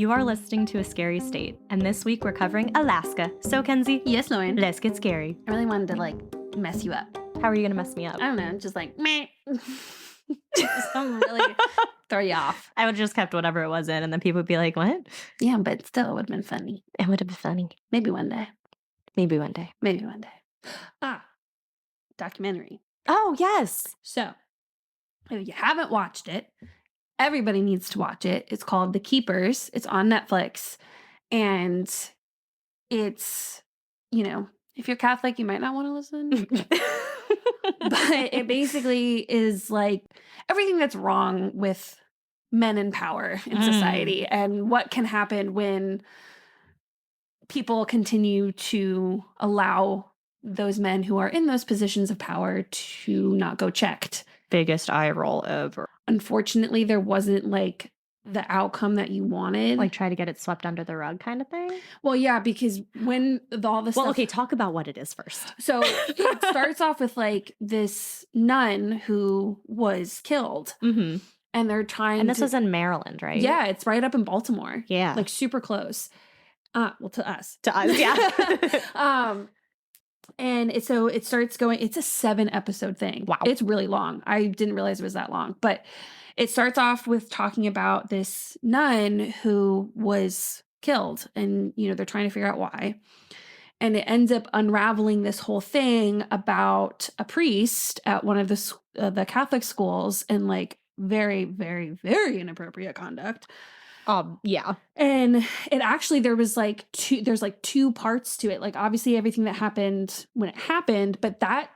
You are listening to A Scary State, and this week we're covering Alaska. So, Kenzie, Yes, Lauren. let's get scary. I really wanted to, mess you up. How are you going to mess me up? I don't know, just meh. Just don't really throw you off. I would have just kept whatever it was in, and then people would be like, what? Yeah, but still, it would have been funny. It would have been funny. Maybe one day. Maybe one day. Maybe one day. Documentary. Oh, yes. So, if you haven't watched it, everybody needs to watch it. It's called The Keepers. It's on Netflix. And it's, if you're Catholic, you might not want to listen. But it basically is everything that's wrong with men in power in society and what can happen when people continue to allow those men who are in those positions of power to not go checked. Biggest eye roll ever. Unfortunately, there wasn't the outcome that you wanted. Try to get it swept under the rug kind of thing? Well, yeah, because when all this stuff... Well, okay, talk about what it is first. So it starts off with this nun who was killed. Mm-hmm. And they're trying And this was in Maryland, right? Yeah, it's right up in Baltimore. Yeah. Super close. Well, to us. To us, yeah. And it starts going, it's a 7-episode thing. Wow. It's really long. I didn't realize it was that long. But it starts off with talking about this nun who was killed. And, they're trying to figure out why. And it ends up unraveling this whole thing about a priest at one of the Catholic schools and very, very, very inappropriate conduct. Yeah. And it actually, there's two parts to it. Obviously everything that happened when it happened, but that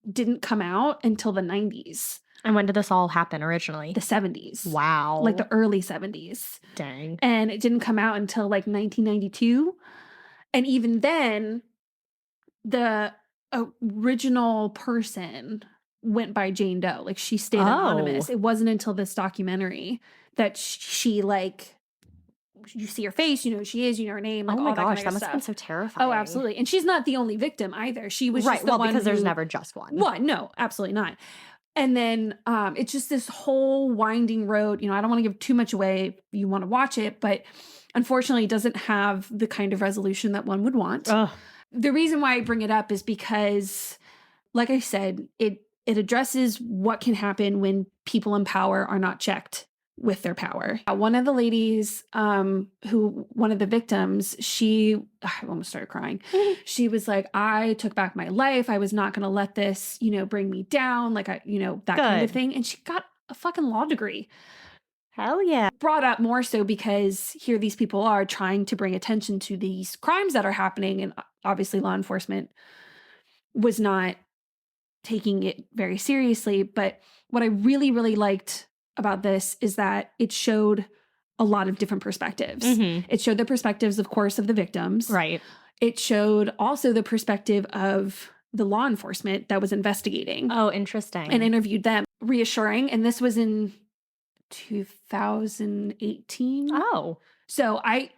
didn't come out until the 90s. And when did this all happen originally? The 70s. Wow. The early 70s. Dang. And it didn't come out until 1992. And even then, the original person went by Jane Doe. She stayed anonymous. It wasn't until this documentary that she you see her face, who she is, her name. Oh my gosh, that must have been so terrifying. Oh, absolutely. And she's not the only victim either. She was just the one because there's never just one. What? No, absolutely not. And then it's just this whole winding road. I don't want to give too much away if you want to watch it, but unfortunately it doesn't have the kind of resolution that one would want. Ugh. The reason why I bring it up is because, like I said, it addresses what can happen when people in power are not checked with their power. One of the ladies, one of the victims, I almost started crying. She was like, I took back my life. I was not going to let this, bring me down. That kind of thing. And she got a fucking law degree. Hell yeah. Brought up more so because here these people are trying to bring attention to these crimes that are happening. And obviously law enforcement was not taking it very seriously. But what I really, really liked about this is that it showed a lot of different perspectives. Mm-hmm. It showed the perspectives, of course, of the victims. Right. It showed also the perspective of the law enforcement that was investigating. Oh, interesting. And interviewed them. Reassuring. And this was in 2018. Oh. So I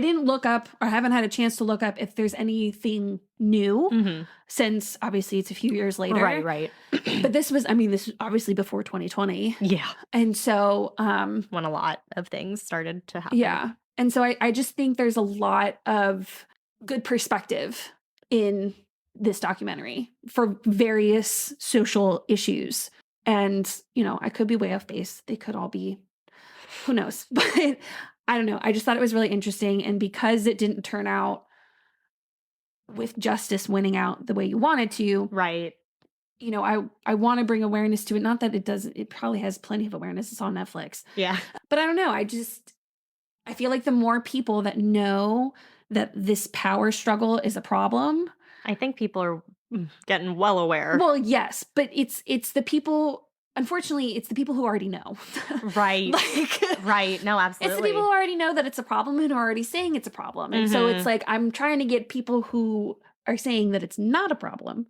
didn't look up, or haven't had a chance to look up if there's anything new since obviously it's a few years later. Right. But this was obviously before 2020. Yeah. And so when a lot of things started to happen. Yeah. And so I just think there's a lot of good perspective in this documentary for various social issues. And, I could be way off base. They could all be, who knows? But I don't know. I just thought it was really interesting. And because it didn't turn out with justice winning out the way you wanted to. Right. I want to bring awareness to it. Not that it doesn't, it probably has plenty of awareness. It's on Netflix. Yeah. But I don't know. I feel like the more people that know that this power struggle is a problem. I think people are getting well aware. Well, yes, but it's the people, unfortunately, it's the people who already know. Right. Right. No, absolutely. It's the people who already know that it's a problem and are already saying it's a problem. And so it's I'm trying to get people who are saying that it's not a problem.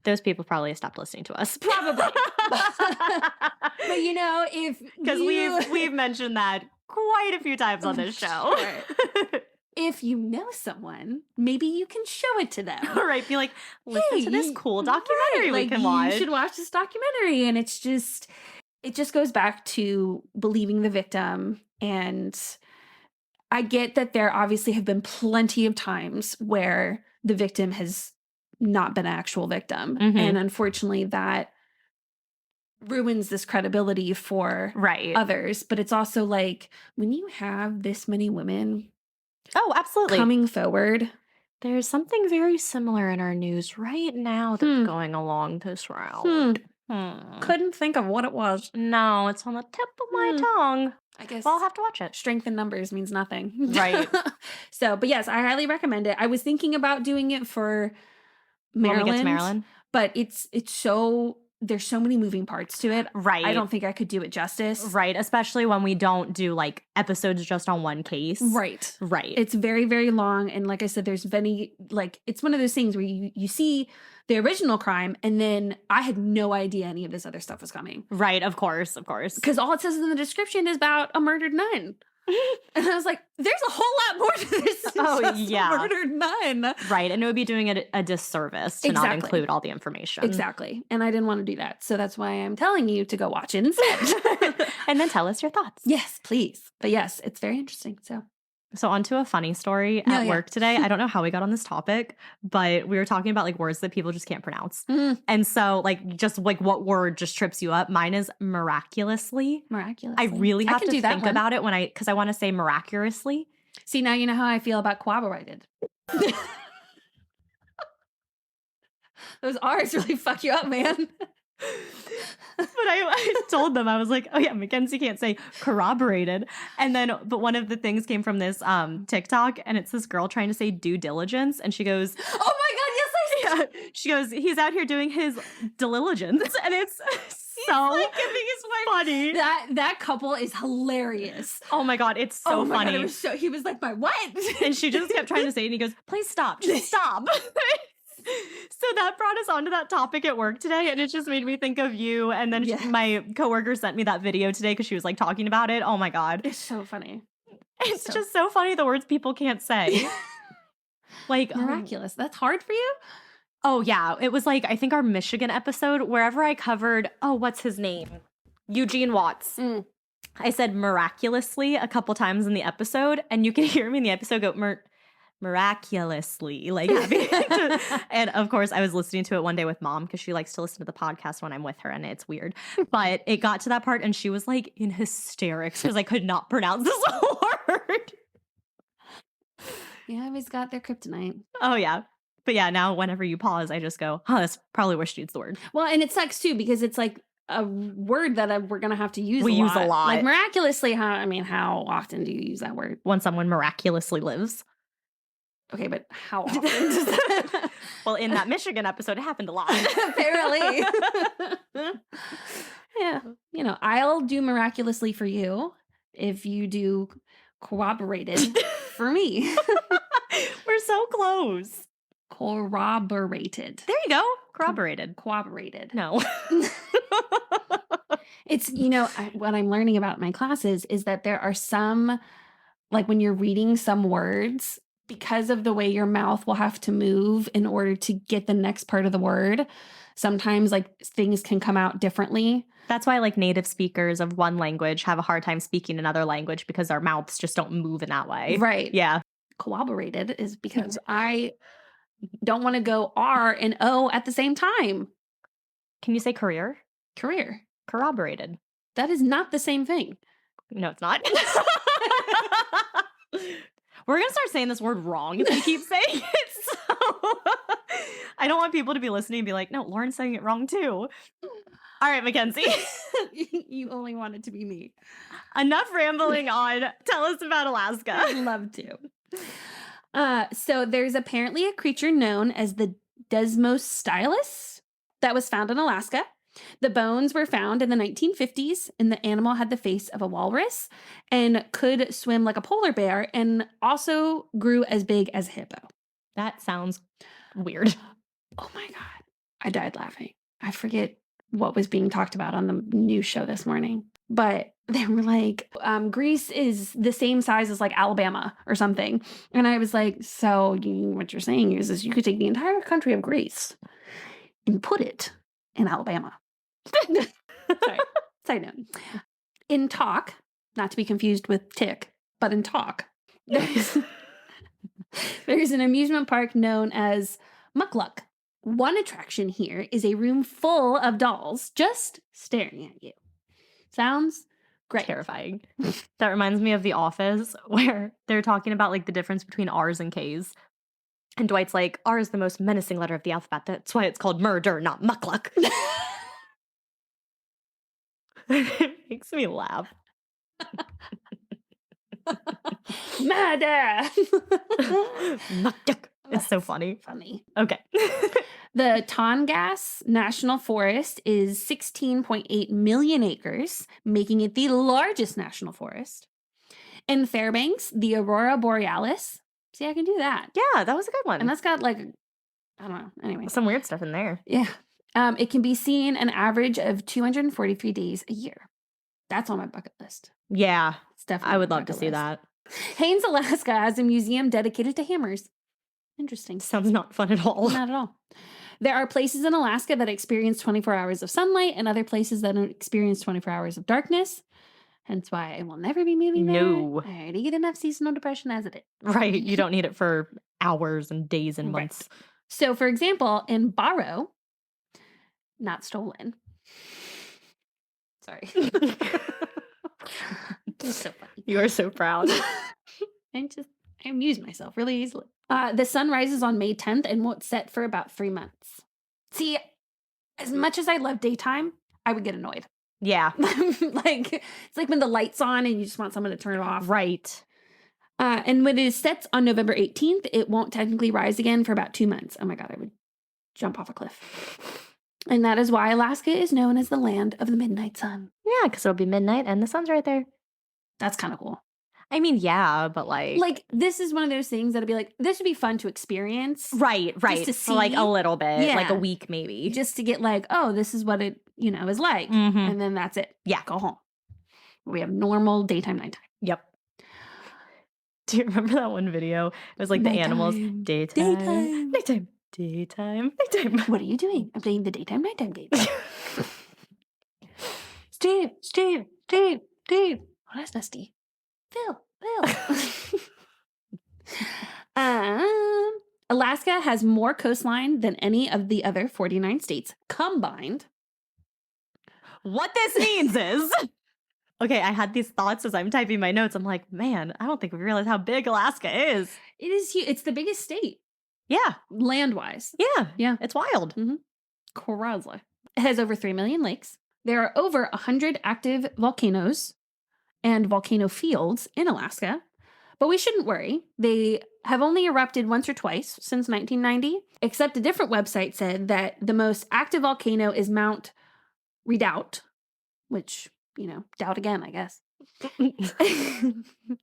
Those people probably stopped listening to us. Probably. But because we've mentioned that quite a few times on this show. Sure. If you know someone, maybe you can show it to them. Right. Be like, listen to this cool documentary we can watch. You should watch this documentary. And it just goes back to believing the victim and I get that there obviously have been plenty of times where the victim has not been an actual victim. Mhm. And unfortunately, that ruins this credibility for Right. others. But it's also like when you have this many women Oh, absolutely. coming forward. There's something very similar in our news right now that's going along this route. Couldn't think of what it was. No, it's on the tip of my tongue. I guess Well, I'll have to watch it. strength in numbers means nothing. Right. So, but yes, I highly recommend it. I was thinking about doing it for When Maryland, we get to Maryland. but it's so there's so many moving parts to it. Right. I don't think I could do it justice. Right, especially when we don't do like episodes just on one case. Right. Right. It's very, very long. And like I said, there's many, like, it's one of those things where you see the original crime and then I had no idea any of this other stuff was coming. Right, of course, of course. Because all it says in the description is about a murdered nun. And I was like, there's a whole lot more to this than just a murdered nun. Right, and it would be doing it a disservice to not include all the information. Exactly. And I didn't want to do that. So that's why I'm telling you to go watch it instead. And then tell us your thoughts. Yes, please. But yes, it's very interesting. So onto a funny story at work today. I don't know how we got on this topic, but we were talking about like words that people just can't pronounce. And so like just like what word just trips you up? Mine is miraculously. Miraculously. I really have to think one. about it because I want to say miraculously. See, now you know how I feel about corroborated. Those R's really fuck you up, man. But I told them, I was like, oh yeah, Mackenzie can't say corroborated. And then, but one of the things came from this TikTok and it's this girl trying to say due diligence. And she goes, oh my God, yes, I see. Yeah. She goes, he's out here doing his diligence. And it's so like giving his funny. That couple is hilarious. Oh my God, it's so funny. God, he was like, my what? And she just kept trying to say it and he goes, please stop, just stop. So that brought us onto that topic at work today, and it just made me think of you. And then my coworker sent me that video today because she was like talking about it. Oh my God. It's so funny. It's just so funny the words people can't say. Like miraculous. That's hard for you? Oh yeah. It was like, I think our Michigan episode, wherever I covered, what's his name? Eugene Watts. I said miraculously a couple times in the episode, and you can hear me in the episode go miraculously, like having and of course I was listening to it one day with Mom because she likes to listen to the podcast when I'm with her and it's weird, but it got to that part and she was like in hysterics because I could not pronounce this word. Yeah, everybody's got their kryptonite. Oh yeah. But yeah, now whenever you pause I just go, that's probably where she needs the word. Well, and it sucks too because it's like a word that we're gonna have to use we use a lot. Like miraculously, how often do you use that word? When someone miraculously lives. Okay, but how often does that? Well, in that Michigan episode, it happened a lot. Apparently. Yeah. I'll do miraculously for you if you do corroborated for me. We're so close. Corroborated. There you go. Corroborated. Corroborated. No. It's, what I'm learning about in my classes is that there are some, like when you're reading some words, because of the way your mouth will have to move in order to get the next part of the word, sometimes like things can come out differently. That's why like native speakers of one language have a hard time speaking another language because our mouths just don't move in that way. Right. Yeah. Corroborated is because I don't want to go R and O at the same time. Can you say career? Career. Corroborated. That is not the same thing. No, it's not. We're going to start saying this word wrong if we keep saying it. So I don't want people to be listening and be like, no, Lauren's saying it wrong too. All right, Mackenzie. You only want it to be me. Enough rambling on. Tell us about Alaska. I'd love to. So there's apparently a creature known as the Desmostylus that was found in Alaska. The bones were found in the 1950s, and the animal had the face of a walrus and could swim like a polar bear and also grew as big as a hippo. That sounds weird. Oh my God. I died laughing. I forget what was being talked about on the news show this morning, but they were like, Greece is the same size as like Alabama or something. And I was like, so what you're saying is you could take the entire country of Greece and put it in Alabama. Sorry. Side note. In talk, not to be confused with tick, but in talk, There's an amusement park known as Mukluk. One attraction here is a room full of dolls just staring at you. Sounds great. Terrifying. That reminds me of The Office, where they're talking about like the difference between R's and K's. And Dwight's like, R is the most menacing letter of the alphabet. That's why it's called murder, not mukluk. It makes me laugh. Murder! Mukluk. It's so funny. Funny. Okay. The Tongass National Forest is 16.8 million acres, making it the largest national forest. In Fairbanks, the Aurora Borealis. See, I can do that. Yeah, that was a good one. And that's got like, I don't know. Anyway. Some weird stuff in there. Yeah. It can be seen an average of 243 days a year. That's on my bucket list. Yeah. It's definitely I would on my love to bucket see list. that. Haines, Alaska has a museum dedicated to hammers. Interesting. Sounds not fun at all. Not at all. There are places in Alaska that experience 24 hours of sunlight and other places that don't experience 24 hours of darkness. Hence why I will never be moving there. No. I already get enough seasonal depression as it is. Right. You don't need it for hours and days and months. Right. So, for example, in Barrow, not stolen. Sorry. It's so funny. You are so proud. I amuse myself really easily. The sun rises on May 10th and won't set for about 3 months. See, as much as I love daytime, I would get annoyed. Yeah. Like, it's like when the light's on and you just want someone to turn it off. Right. And when it sets on November 18th, it won't technically rise again for about 2 months. Oh my God, I would jump off a cliff. And that is why Alaska is known as the land of the midnight sun. Yeah, because it'll be midnight and the sun's right there. That's kind of cool. I mean, yeah, but like this is one of those things that'll be like, this would be fun to experience. right. to For like see. a little bit, like Yeah. a week maybe. Just to get like, oh, this is what it, is like. Mhm. And then that's it. Yeah. Go home. We have normal daytime, nighttime. Yep. Do you remember that one video? It was like the animals. Nighttime. Daytime. Daytime. Nighttime. Daytime. Nighttime. What are you doing? I'm playing the daytime, nighttime game. Steve. Oh, that's Dusty. Phil. Alaska has more coastline than any of the other 49 states combined. What this means is, okay, I had these thoughts as I'm typing my notes. I'm like, man, I don't think we realize how big Alaska is. It is huge. It's the biggest state, Yeah. land-wise. Yeah. It's wild. Crazy. It has over 3 million lakes. There are over 100 active volcanoes and volcano fields in Alaska. But we shouldn't worry. They have only erupted once or twice since 1990, except a different website said that the most active volcano is Mount Redoubt, which, doubt again, I guess.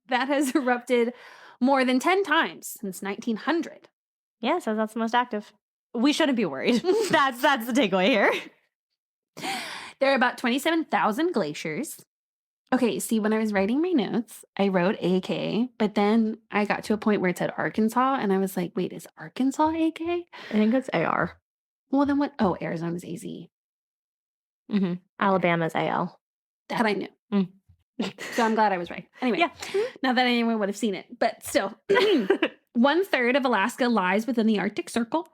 That has erupted more than 10 times since 1900. Yeah, so that's the most active. We shouldn't be worried. That's the takeaway here. There are about 27,000 glaciers. Okay, see, when I was writing my notes, I wrote AK, but then I got to a point where it said Arkansas, and I was like, wait, is Arkansas AK? I think it's AR. Well, then what? Oh, Arizona's AZ. Mm-hmm. Alabama's AL. That I knew. Mm. So I'm glad I was right. Anyway, Yeah. not that anyone would have seen it, but still. 1/3 of Alaska lies within the Arctic Circle.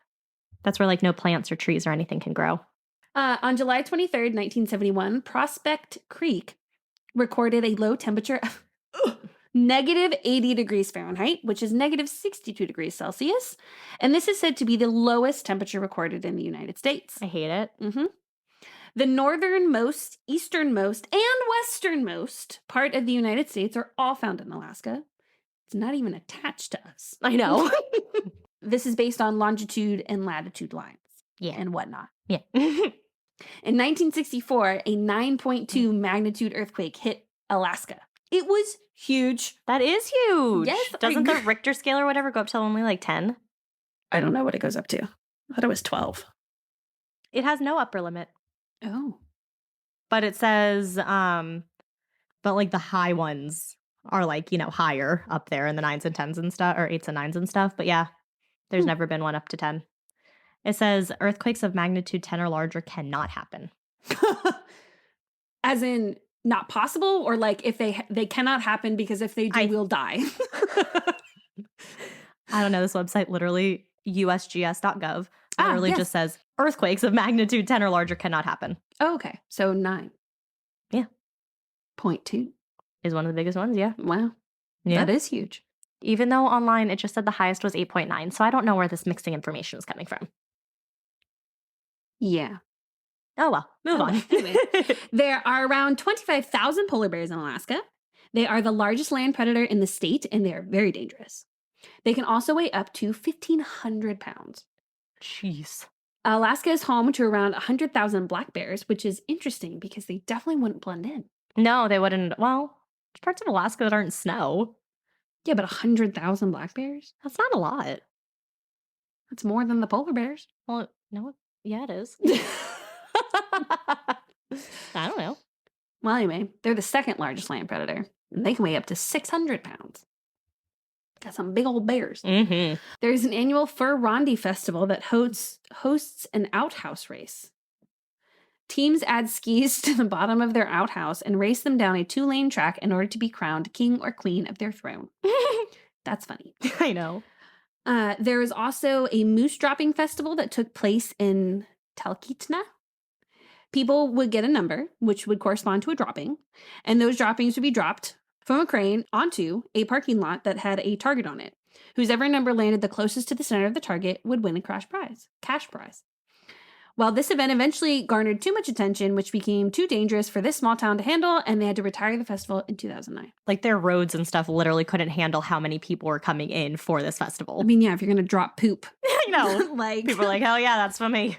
That's where like no plants or trees or anything can grow. On July 23rd, 1971, Prospect Creek recorded a low temperature of negative 80 degrees Fahrenheit, which is negative 62 degrees Celsius. And this is said to be the lowest temperature recorded in the United States. I hate it. The northernmost, easternmost, and westernmost part of the United States are all found in Alaska. It's not even attached to us. I know. This is based on longitude and latitude lines. Yeah. And whatnot. Yeah. In 1964, a 9.2 magnitude earthquake hit Alaska. It was huge. That is huge. Yes, I Doesn't the agree. Richter scale or whatever go up to only like 10? I don't know what it goes up to. I thought it was 12. It has no upper limit. Oh. But it says, but like the high ones are like, higher up there in the 9s and 10s and stuff, or 8s and 9s and stuff. But yeah, there's never been one up to 10. It says earthquakes of magnitude 10 or larger cannot happen. As in, not possible, or like if they cannot happen because if they do, we'll die. I don't know. This website literally, usgs.gov, literally yes. just says earthquakes of magnitude 10 or larger cannot happen. Oh, okay. So 9. Yeah. 0.2 is one of the biggest ones. Yeah. Wow. Yeah. That is huge. Even though online it just said the highest was 8.9. So I don't know where this mixing information is coming from. Yeah. Oh, well. Move on. Anyway, there are around 25,000 polar bears in Alaska. They are the largest land predator in the state, and they are very dangerous. They can also weigh up to 1,500 pounds. Jeez. Alaska is home to around 100,000 black bears, which is interesting because they definitely wouldn't blend in. No, they wouldn't. Well, there's parts of Alaska that aren't snow. Yeah, but 100,000 black bears? That's not a lot. That's more than the polar bears. Well, no. Yeah, it is. I don't know. Well, anyway, they're the second largest land predator, and they can weigh up to 600 pounds. Got some big old bears. Mm-hmm. There's an annual Fur Rondy festival that hosts an outhouse race. Teams add skis to the bottom of their outhouse and race them down a 2-lane track in order to be crowned king or queen of their throne. That's funny. I know. There is also a moose dropping festival that took place in Talkeetna. People would get a number, which would correspond to a dropping, and those droppings would be dropped from a crane onto a parking lot that had a target on it. Whoever number landed the closest to the center of the target would win a cash prize. Well, this event eventually garnered too much attention, which became too dangerous for this small town to handle, and they had to retire the festival in 2009. Like their roads and stuff literally couldn't handle how many people were coming in for this festival. I mean, yeah, if you're going to drop poop. I know. Like people are like, hell yeah, that's for me.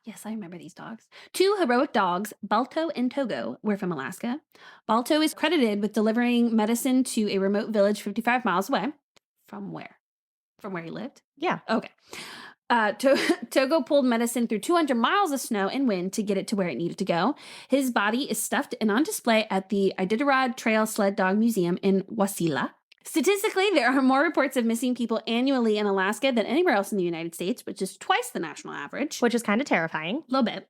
Yes, I remember these dogs. 2 heroic dogs, Balto and Togo, were from Alaska. Balto is credited with delivering medicine to a remote village 55 miles away. From where? From where he lived? Yeah. Okay. Togo pulled medicine through 200 miles of snow and wind to get it to where it needed to go. His body is stuffed and on display at the Iditarod Trail Sled Dog Museum in Wasilla. Statistically, there are more reports of missing people annually in Alaska than anywhere else in the United States, which is twice the national average. Which is kind of terrifying. A little bit.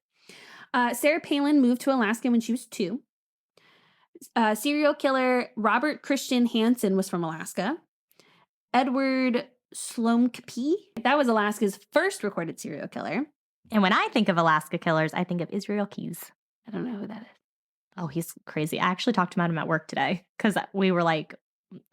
Sarah Palin moved to Alaska when she was 2. Serial killer Robert Christian Hansen was from Alaska. Edward Slomkpi, that was Alaska's first recorded serial killer. And when I think of Alaska killers, I think of Israel Keys. I don't know who that is. Oh, he's crazy. I actually talked about him at work today because we were like,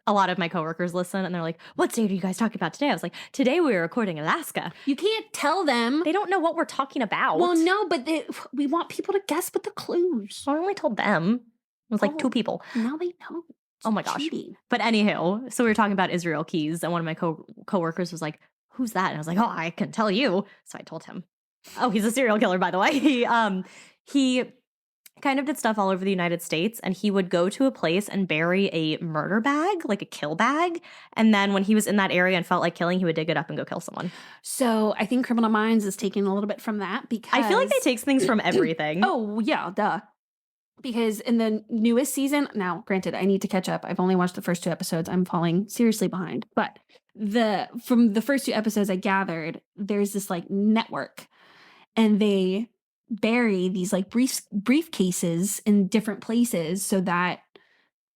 a lot of my coworkers listen and they're like, what state are you guys talking about today? I was like, today we were recording Alaska. You can't tell them. They don't know what we're talking about. Well, no, but we want people to guess with the clues. I only told them. It was like 2 people. Now they know. Oh my gosh. Cheating. But anywho, so we were talking about Israel Keys and one of my coworkers was like, who's that? And I was like, oh, I can tell you. So I told him. Oh, he's a serial killer, by the way. He kind of did stuff all over the United States, and he would go to a place and bury a murder bag, like a kill bag. And then when he was in that area and felt like killing, he would dig it up and go kill someone. So I think Criminal Minds is taking a little bit from that because I feel like they take things from everything. Oh, yeah, duh. Because in the newest season, now granted, I need to catch up. I've only watched the first 2 episodes. I'm falling seriously behind. But from the first 2 episodes I gathered, there's this like network, and they bury these like briefcases in different places so that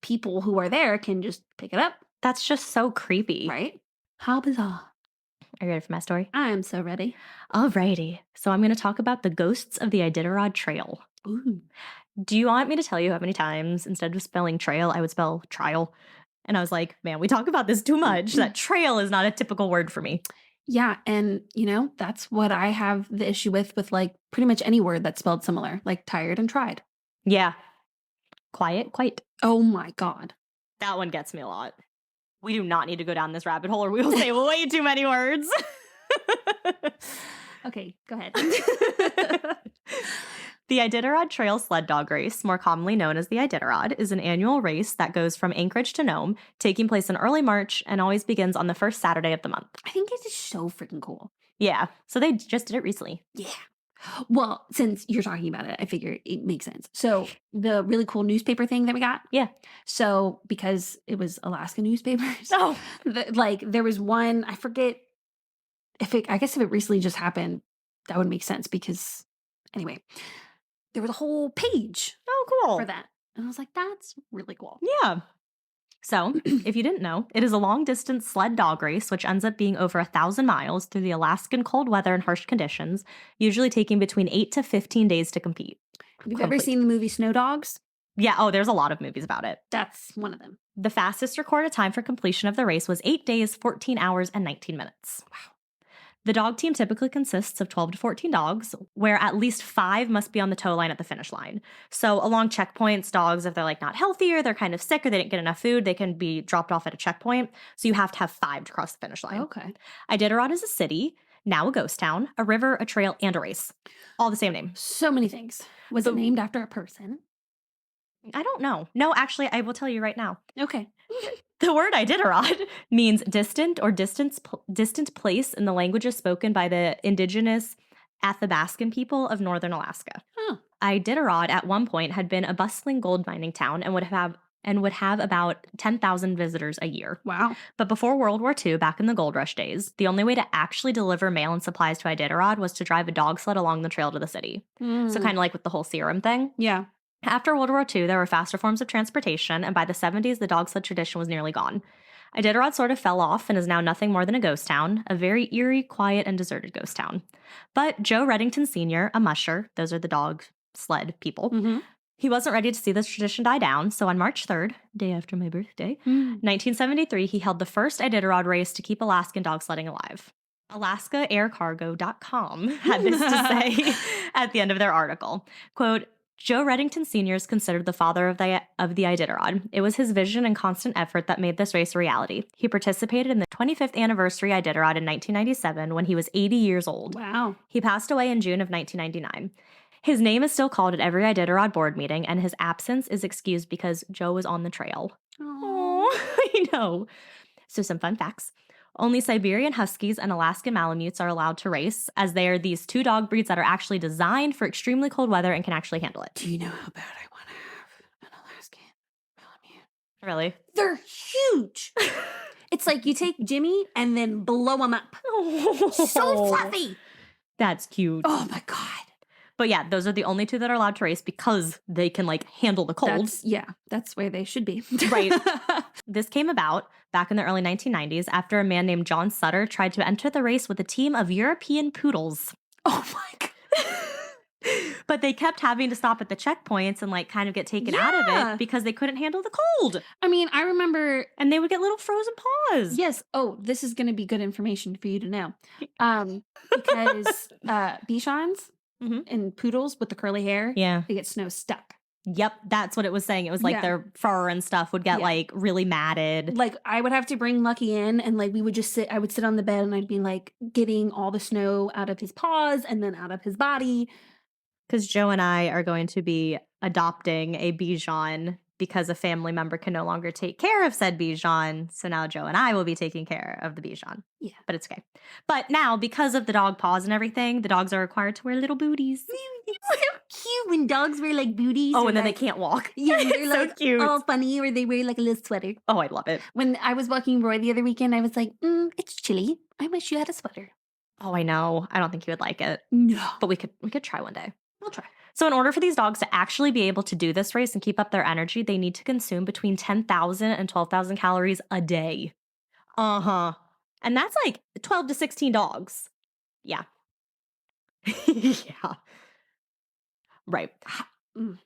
people who are there can just pick it up. That's just so creepy. Right? How bizarre. Are you ready for my story? I am so ready. Alrighty. So I'm going to talk about the ghosts of the Iditarod Trail. Ooh. Do you want me to tell you how many times instead of spelling trail, I would spell trial? And I was like, man, we talk about this too much. That trail is not a typical word for me. Yeah. And, that's what I have the issue with like pretty much any word that's spelled similar, like tired and tried. Yeah. Quiet, quite. Oh my God. That one gets me a lot. We do not need to go down this rabbit hole or we will say way too many words. Okay, go ahead. The Iditarod Trail Sled Dog Race, more commonly known as the Iditarod, is an annual race that goes from Anchorage to Nome, taking place in early March and always begins on the first Saturday of the month. I think it is so freaking cool. Yeah, so they just did it recently. Yeah. Well, since you're talking about it, I figure it makes sense. So the really cool newspaper thing that we got. Yeah. So because it was Alaska newspapers. Oh. There was one, I forget I guess if it recently just happened, that would make sense because anyway. There was a whole page cool for that. And I was like, that's really cool. Yeah. So, if you didn't know, it is a long-distance sled dog race, which ends up being over 1,000 miles through the Alaskan cold weather and harsh conditions, usually taking between 8 to 15 days to compete. Have you ever seen the movie Snow Dogs? Yeah, oh, there's a lot of movies about it. That's one of them. The fastest recorded time for completion of the race was 8 days, 14 hours, and 19 minutes. Wow. The dog team typically consists of 12 to 14 dogs, where at least 5 must be on the tow line at the finish line. So along checkpoints, dogs, if they're like not healthy or they're kind of sick or they didn't get enough food, they can be dropped off at a checkpoint. So you have to have 5 to cross the finish line. Okay. Iditarod is a city, now a ghost town, a river, a trail, and a race. All the same name. So many things. Was it named after a person? I don't know. No, actually, I will tell you right now. Okay. The word Iditarod means distant or distant place in the languages spoken by the indigenous Athabaskan people of northern Alaska. Huh. Iditarod at one point had been a bustling gold mining town and would have about 10,000 visitors a year. Wow. But before World War II, back in the gold rush days, the only way to actually deliver mail and supplies to Iditarod was to drive a dog sled along the trail to the city. So kind of like with the whole serum thing. Yeah. After World War II, there were faster forms of transportation, and by the 70s, the dog sled tradition was nearly gone. Iditarod sort of fell off and is now nothing more than a ghost town, a very eerie, quiet, and deserted ghost town. But Joe Reddington Sr., a musher, those are the dog sled people, he wasn't ready to see this tradition die down, so on March 3rd, day after my birthday, 1973, he held the first Iditarod race to keep Alaskan dog sledding alive. AlaskaAirCargo.com had this to say at the end of their article, quote, Joe Reddington Sr. is considered the father of the Iditarod. It was his vision and constant effort that made this race a reality. He participated in the 25th anniversary Iditarod in 1997 when he was 80 years old. Wow. He passed away in June of 1999. His name is still called at every Iditarod board meeting, and his absence is excused because Joe was on the trail. Oh, I know. So some fun facts. Only Siberian Huskies and Alaskan Malamutes are allowed to race, as they are these 2 dog breeds that are actually designed for extremely cold weather and can actually handle it. Do you know how bad I want to have an Alaskan Malamute? Really? They're huge. It's like you take Jimmy and then blow him up. So fluffy. That's cute. Oh my God. But yeah, those are the only 2 that are allowed to race because they can like handle the cold. That's where they should be. Right. This came about back in the early 1990s after a man named John Sutter tried to enter the race with a team of European poodles. Oh my God. But they kept having to stop at the checkpoints and like kind of get taken out of it because they couldn't handle the cold. I mean, I remember. And they would get little frozen paws. Yes. Oh, this is going to be good information for you to know. Because Bichons and poodles with the curly hair, they get snow stuck. Yep, that's what it was saying. It was like their fur and stuff would get like really matted. Like I would have to bring Lucky in and like we would just I would sit on the bed and I'd be like getting all the snow out of his paws and then out of his body. Because Joe and I are going to be adopting a Bichon because a family member can no longer take care of said Bichon. So now Joe and I will be taking care of the Bichon. Yeah. But it's okay. But now, because of the dog paws and everything, the dogs are required to wear little booties. It's so cute when dogs wear like booties. Oh, and then they can't walk. Yeah, they're so like cute. all funny, or they wear like a little sweater. Oh, I love it. When I was walking Roy the other weekend, I was like, it's chilly. I wish you had a sweater. Oh, I know. I don't think you would like it. No. But we could try one day. We'll try. So in order for these dogs to actually be able to do this race and keep up their energy, they need to consume between 10,000 and 12,000 calories a day. Uh-huh. And that's like 12 to 16 dogs. Yeah. Yeah. Right.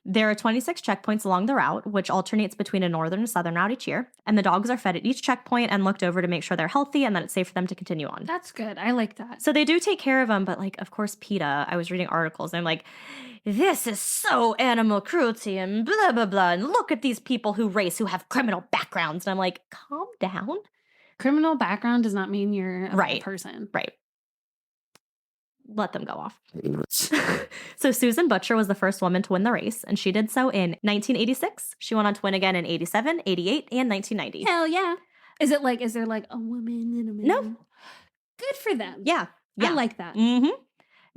There are 26 checkpoints along the route, which alternates between a northern and southern route each year. And the dogs are fed at each checkpoint and looked over to make sure they're healthy and that it's safe for them to continue on. That's good. I like that. So they do take care of them, but like, of course, PETA, I was reading articles and I'm like, this is so animal cruelty and blah, blah, blah. And look at these people who race who have criminal backgrounds. And I'm like, calm down. Criminal background does not mean you're a bad person. Right. Let them go off. So Susan Butcher was the first woman to win the race, and she did so in 1986. She went on to win again in 87, 88, and 1990. Hell yeah. Is there like a woman and a man? No. Good for them. Yeah. I like that. Mm-hmm.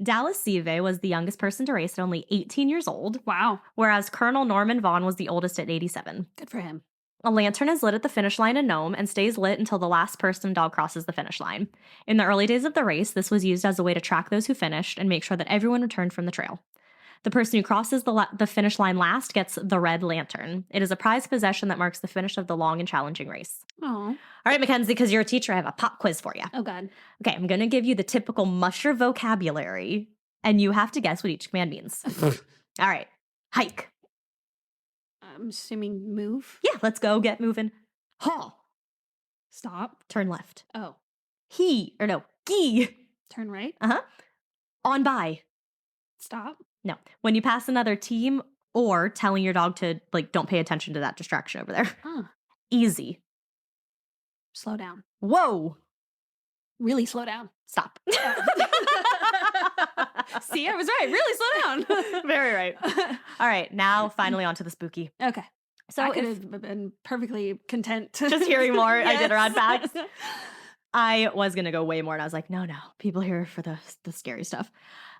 Dallas Sive was the youngest person to race at only 18 years old. Wow. Whereas Colonel Norman Vaughn was the oldest at 87. Good for him. A lantern is lit at the finish line in Nome and stays lit until the last person dog crosses the finish line. In the early days of the race, this was used as a way to track those who finished and make sure that everyone returned from the trail. The person who crosses the finish line last gets the red lantern. It is a prized possession that marks the finish of the long and challenging race. Oh. All right, Mackenzie, because you're a teacher, I have a pop quiz for you. Oh, God. Okay, I'm going to give you the typical musher vocabulary, and you have to guess what each command means. All right. Hike. I'm assuming move. Yeah, let's go get moving. Haul. Stop. Turn left. Oh. Gee. Turn right. Uh-huh. On by. Stop. No. When you pass another team or telling your dog to, like, don't pay attention to that distraction over there. Easy. Slow down. Whoa. Really slow down. Stop. See, I was right. Really slow down. Very right. All right. Now, finally, on to the spooky. Okay. So I could have been perfectly content. Just hearing more Yes. Iditarod facts. I was going to go way more, and I was like, no, people here for the scary stuff.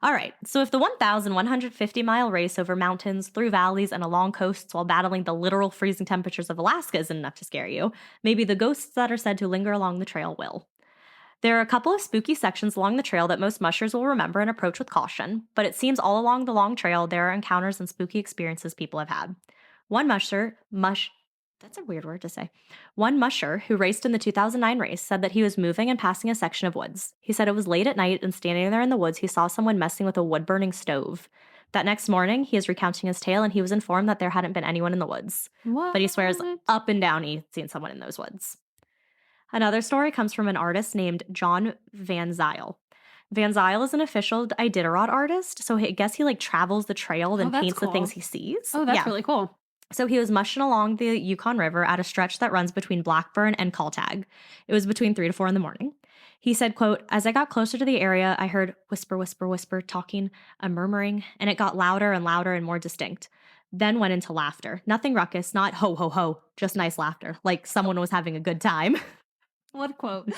All right, so if the 1,150-mile race over mountains, through valleys, and along coasts while battling the literal freezing temperatures of Alaska isn't enough to scare you, maybe the ghosts that are said to linger along the trail will. There are a couple of spooky sections along the trail that most mushers will remember and approach with caution, but it seems all along the long trail there are encounters and spooky experiences people have had. One that's a weird word to say. One musher who raced in the 2009 race said that he was moving and passing a section of woods. He said it was late at night and standing there in the woods, he saw someone messing with a wood-burning stove. That next morning, he is recounting his tale and he was informed that there hadn't been anyone in the woods. What? But he swears up and down he'd seen someone in those woods. Another story comes from an artist named John Van Zyl. Van Zyl is an official Iditarod artist, so I guess he travels the trail and paints the things he sees. Oh, that's really cool. So he was mushing along the Yukon River at a stretch that runs between Blackburn and Kaltag. It was between 3 to 4 in the morning. He said, quote, "As I got closer to the area, I heard whisper, whisper, whisper, talking, a murmuring, and it got louder and louder and more distinct. Then went into laughter. Nothing ruckus, not ho, ho, ho, just nice laughter, like someone was having a good time." What a quote.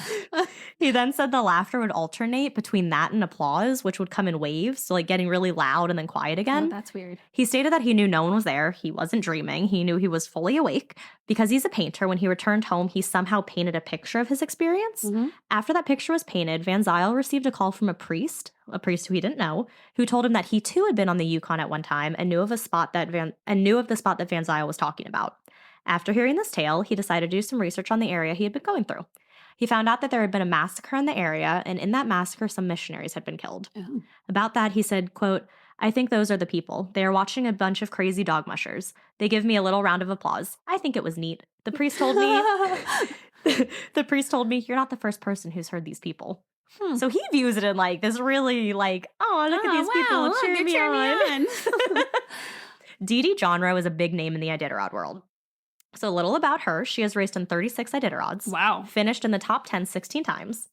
He then said the laughter would alternate between that and applause, which would come in waves, so getting really loud and then quiet again. Oh, that's weird. He stated that he knew no one was there. He wasn't dreaming. He knew he was fully awake. Because he's a painter, when he returned home, he somehow painted a picture of his experience. Mm-hmm. After that picture was painted, Van Zyl received a call from a priest who he didn't know, who told him that he too had been on the Yukon at one time and knew of the spot that Van Zyl was talking about. After hearing this tale, he decided to do some research on the area he had been going through. He found out that there had been a massacre in the area, and in that massacre, some missionaries had been killed. Oh. About that, he said, quote, "I think those are the people. They are watching a bunch of crazy dog mushers. They give me a little round of applause. I think it was neat. The priest told me, you're not the first person who's heard these people." So he views it in this really oh, look at these people cheering me on. Dee Dee Jonro is a big name in the Iditarod world. So a little about her. She has raced in 36 Iditarods. Wow. Finished in the top 10 16 times.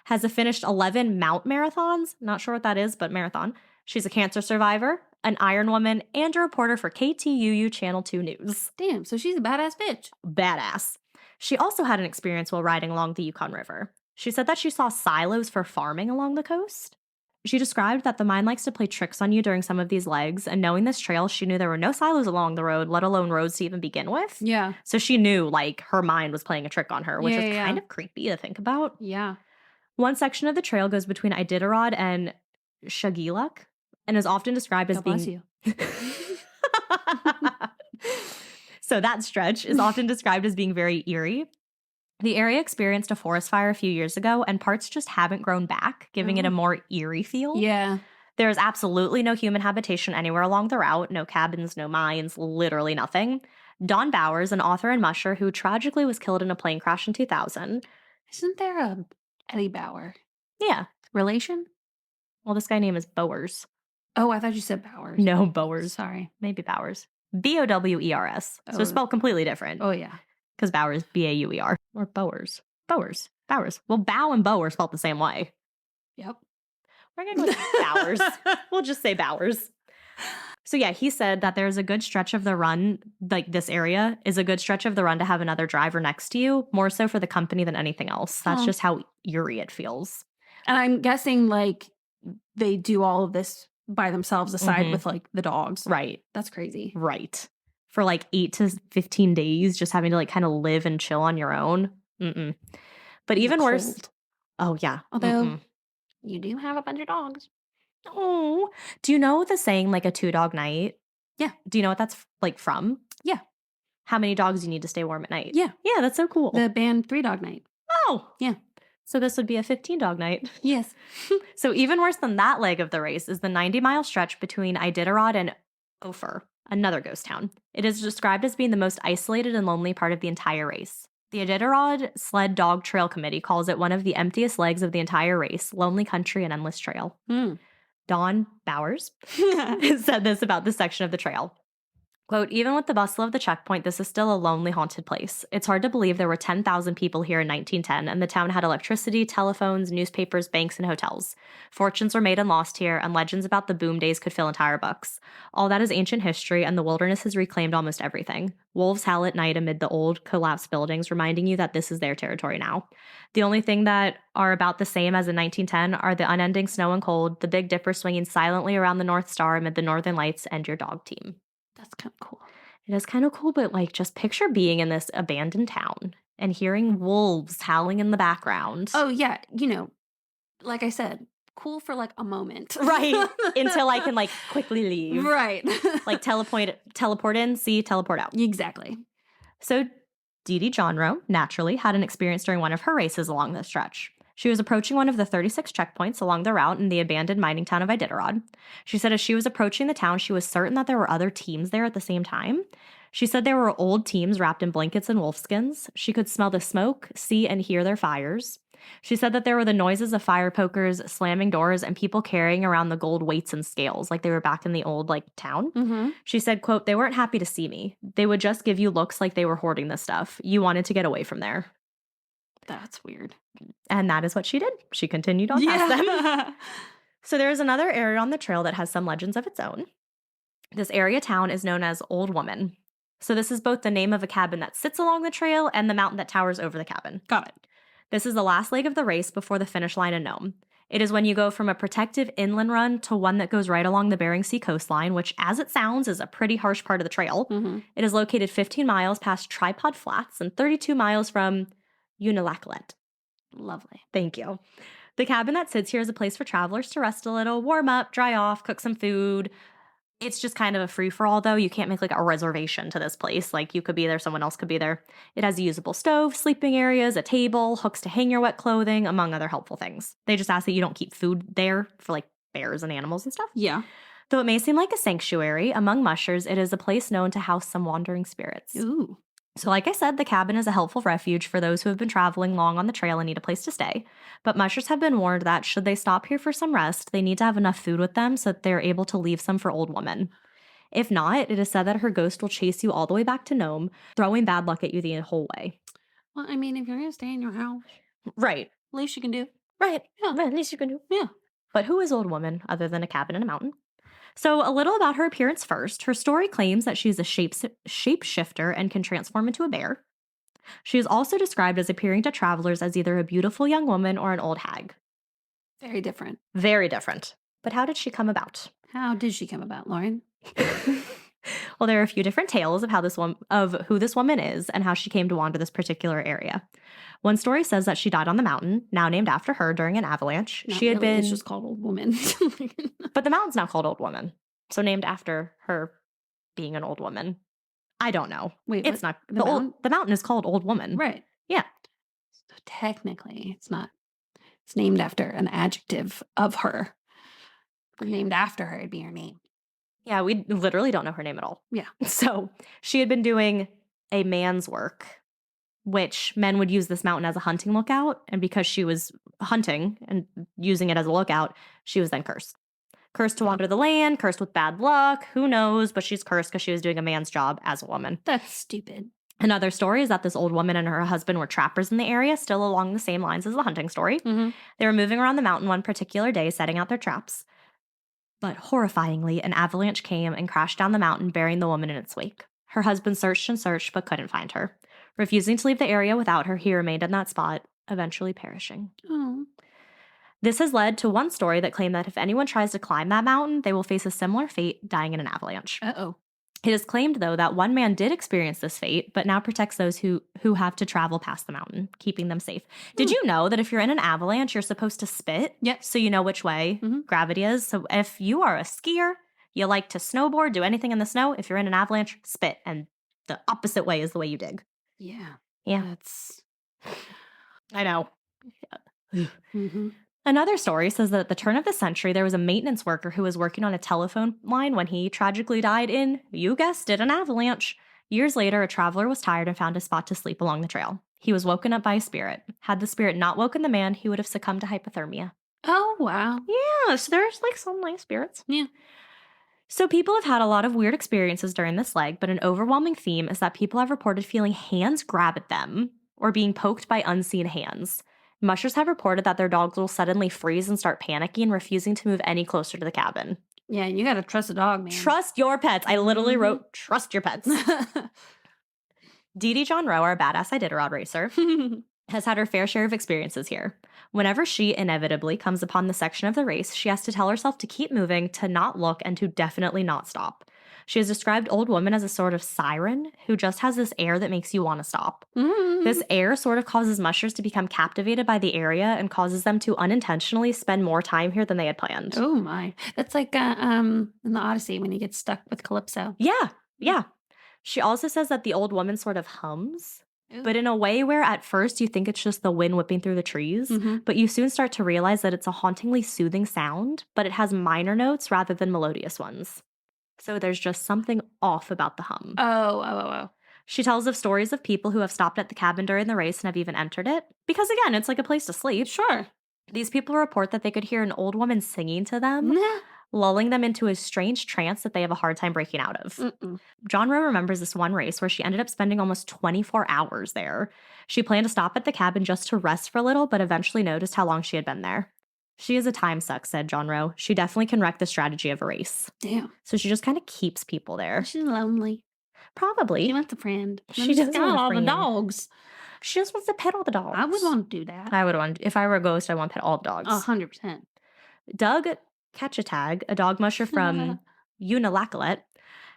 Has finished 11 Mount Marathons. Not sure what that is, but marathon. She's a cancer survivor, an Iron Woman, and a reporter for KTUU Channel 2 News. Damn, so she's a badass bitch. Badass. She also had an experience while riding along the Yukon River. She said that she saw silos for farming along the coast. She described that the mind likes to play tricks on you during some of these legs, and knowing this trail, she knew there were no silos along the road, let alone roads to even begin with. Yeah. So she knew, her mind was playing a trick on her, which was kind of creepy to think about. Yeah. One section of the trail goes between Iditarod and Shagiluk, and is often described as God bless you. So that stretch is often described as being very eerie. The area experienced a forest fire a few years ago, and parts just haven't grown back, giving it a more eerie feel. Yeah. There is absolutely no human habitation anywhere along the route, no cabins, no mines, literally nothing. Don Bowers, an author and musher who tragically was killed in a plane crash in 2000. Isn't there a Eddie Bauer Yeah. relation? Well, this guy name is Bowers. Oh, I thought you said Bowers. No, Bowers. Sorry. Maybe Bowers. Bowers. So spelled completely different. Oh, yeah. Because Bowers, Bauer. Or Bowers. Bowers. Well, Bow and Bow are spelled the same way. Yep. We're going to go with Bowers. We'll just say Bowers. So yeah, he said that there's a good stretch of the run, this area is a good stretch of the run to have another driver next to you, more so for the company than anything else. That's just how eerie it feels. And I'm guessing they do all of this by themselves aside with the dogs. Right. That's crazy. Right. For 8 to 15 days, just having to kind of live and chill on your own. But even worse. Oh, yeah. Although you do have a bunch of dogs. Oh, do you know the saying like a 2-dog night? Yeah. Do you know what that's like from? Yeah. How many dogs you need to stay warm at night? Yeah. Yeah, that's so cool. The band 3-Dog Night. Oh. Yeah. So this would be a 15-dog night. Yes. So even worse than that leg of the race is the 90-mile stretch between Iditarod and Ophir, another ghost town. It is described as being the most isolated and lonely part of the entire race. The Iditarod Sled Dog Trail Committee calls it one of the emptiest legs of the entire race, lonely country and endless trail. Dawn Bowers said this about this section of the trail. Quote, even with the bustle of the checkpoint, this is still a lonely, haunted place. It's hard to believe there were 10,000 people here in 1910, and the town had electricity, telephones, newspapers, banks, and hotels. Fortunes were made and lost here, and legends about the boom days could fill entire books. All that is ancient history, and the wilderness has reclaimed almost everything. Wolves howl at night amid the old, collapsed buildings, reminding you that this is their territory now. The only thing that are about the same as in 1910 are the unending snow and cold, the Big Dipper swinging silently around the North Star amid the northern lights, and your dog team. That's kind of cool. It is kind of cool, but like just picture being in this abandoned town and hearing wolves howling in the background. Oh, yeah. You know, like I said, cool for like a moment. Right. Until I can like quickly leave. Right. Like teleport in, see, teleport out. Exactly. So Dee Dee Johnroe, naturally, had an experience during one of her races along this stretch. She was approaching one of the 36 checkpoints along the route in the abandoned mining town of Iditarod. She said as she was approaching the town, she was certain that there were other teams there at the same time. She said there were old teams wrapped in blankets and wolfskins. She could smell the smoke, see and hear their fires. She said that there were the noises of fire pokers, slamming doors, and people carrying around the gold weights and scales like they were back in the old town. Mm-hmm. She said, quote, they weren't happy to see me. They would just give you looks like they were hoarding this stuff. You wanted to get away from there. That's weird. And that is what she did. She continued on past them. So there is another area on the trail that has some legends of its own. This area town is known as Old Woman. So this is both the name of a cabin that sits along the trail and the mountain that towers over the cabin. Got it. This is the last leg of the race before the finish line in Nome. It is when you go from a protective inland run to one that goes right along the Bering Sea coastline, which, as it sounds, is a pretty harsh part of the trail. Mm-hmm. It is located 15 miles past Tripod Flats and 32 miles from Unalaklet. Lovely. Thank you. The cabin that sits here is a place for travelers to rest a little, warm up, dry off, cook some food. It's just kind of a free-for-all, though. You can't make a reservation to this place. You could be there, someone else could be there. It has a usable stove, sleeping areas, a table, hooks to hang your wet clothing, among other helpful things. They just ask that you don't keep food there for bears and animals and stuff. Yeah. Though it may seem like a sanctuary, among mushers, it is a place known to house some wandering spirits. Ooh. So like I said, the cabin is a helpful refuge for those who have been traveling long on the trail and need a place to stay. But mushers have been warned that should they stop here for some rest, they need to have enough food with them so that they're able to leave some for Old Woman. If not, it is said that her ghost will chase you all the way back to Nome, throwing bad luck at you the whole way. Well, I mean, if you're going to stay in your house, Right. least you can do. Right. Yeah. At least you can do. Yeah. But who is Old Woman other than a cabin in a mountain? So a little about her appearance first. Her story claims that she's a shapeshifter and can transform into a bear. She is also described as appearing to travelers as either a beautiful young woman or an old hag. Very different. Very different. But how did she come about? How did she come about, Lauren? Well, there are a few different tales of who this woman is and how she came to wander this particular area. One story says that she died on the mountain, now named after her, during an avalanche. It's just called Old Woman. But the mountain's now called Old Woman, so named after her being an old woman. I don't know. Wait, it's not mountain? The mountain is called Old Woman. Right. Yeah. So technically, it's not. It's named after an adjective of her. Named after her, it'd be her name. Yeah, we literally don't know her name at all. Yeah. So she had been doing a man's work, which men would use this mountain as a hunting lookout. And because she was hunting and using it as a lookout, she was then cursed. Cursed to wander the land, cursed with bad luck, who knows, but she's cursed because she was doing a man's job as a woman. That's stupid. Another story is that this old woman and her husband were trappers in the area, still along the same lines as the hunting story. Mm-hmm. They were moving around the mountain one particular day, setting out their traps. But horrifyingly, an avalanche came and crashed down the mountain, burying the woman in its wake. Her husband searched and searched, but couldn't find her. Refusing to leave the area without her, he remained in that spot, eventually perishing. Oh. This has led to one story that claimed that if anyone tries to climb that mountain, they will face a similar fate, dying in an avalanche. Uh-oh. It is claimed, though, that one man did experience this fate, but now protects those who have to travel past the mountain, keeping them safe. Did you know that if you're in an avalanche, you're supposed to spit? Yep. So you know which way gravity is. So if you are a skier, you like to snowboard, do anything in the snow, if you're in an avalanche, spit. And the opposite way is the way you dig. Yeah. Yeah. That's... I know. Mm-hmm. Another story says that at the turn of the century, there was a maintenance worker who was working on a telephone line when he tragically died in, you guessed it, an avalanche. Years later, a traveler was tired and found a spot to sleep along the trail. He was woken up by a spirit. Had the spirit not woken the man, he would have succumbed to hypothermia. Oh, wow. Yeah, so there's like some nice spirits. Yeah. So people have had a lot of weird experiences during this leg, but an overwhelming theme is that people have reported feeling hands grab at them or being poked by unseen hands. Mushers have reported that their dogs will suddenly freeze and start panicking, refusing to move any closer to the cabin. Yeah, you gotta trust a dog, man. Trust your pets. I literally wrote, trust your pets. Dee Dee John Rowe, our badass Iditarod racer, has had her fair share of experiences here. Whenever she inevitably comes upon the section of the race, she has to tell herself to keep moving, to not look, and to definitely not stop. She has described Old Woman as a sort of siren who just has this air that makes you want to stop. This air sort of causes mushers to become captivated by the area and causes them to unintentionally spend more time here than they had planned. Oh my. That's like in the Odyssey when he gets stuck with Calypso. Yeah. She also says that the Old Woman sort of hums, Ooh. but in a way where at first you think it's just the wind whipping through the trees, but you soon start to realize that it's a hauntingly soothing sound, but it has minor notes rather than melodious ones. So there's just something off about the hum. Oh. She tells of stories of people who have stopped at the cabin during the race and have even entered it. Because again, it's like a place to sleep. Sure. These people report that they could hear an old woman singing to them, Nah. lulling them into a strange trance that they have a hard time breaking out of. John Rowe remembers this one race where she ended up spending almost 24 hours there. She planned to stop at the cabin just to rest for a little, but eventually noticed how long she had been there. She is a time suck, said John Rowe. She definitely can wreck the strategy of a race. Damn. So she just kind of keeps people there. She's lonely. Probably. She wants a friend. She does got want a all the friend. dogs. She just wants to pet all the dogs. I would want to do that. I would want, if I were a ghost, I want to pet all the dogs. 100%. Doug Ketchatag, a dog musher from Unalakleet,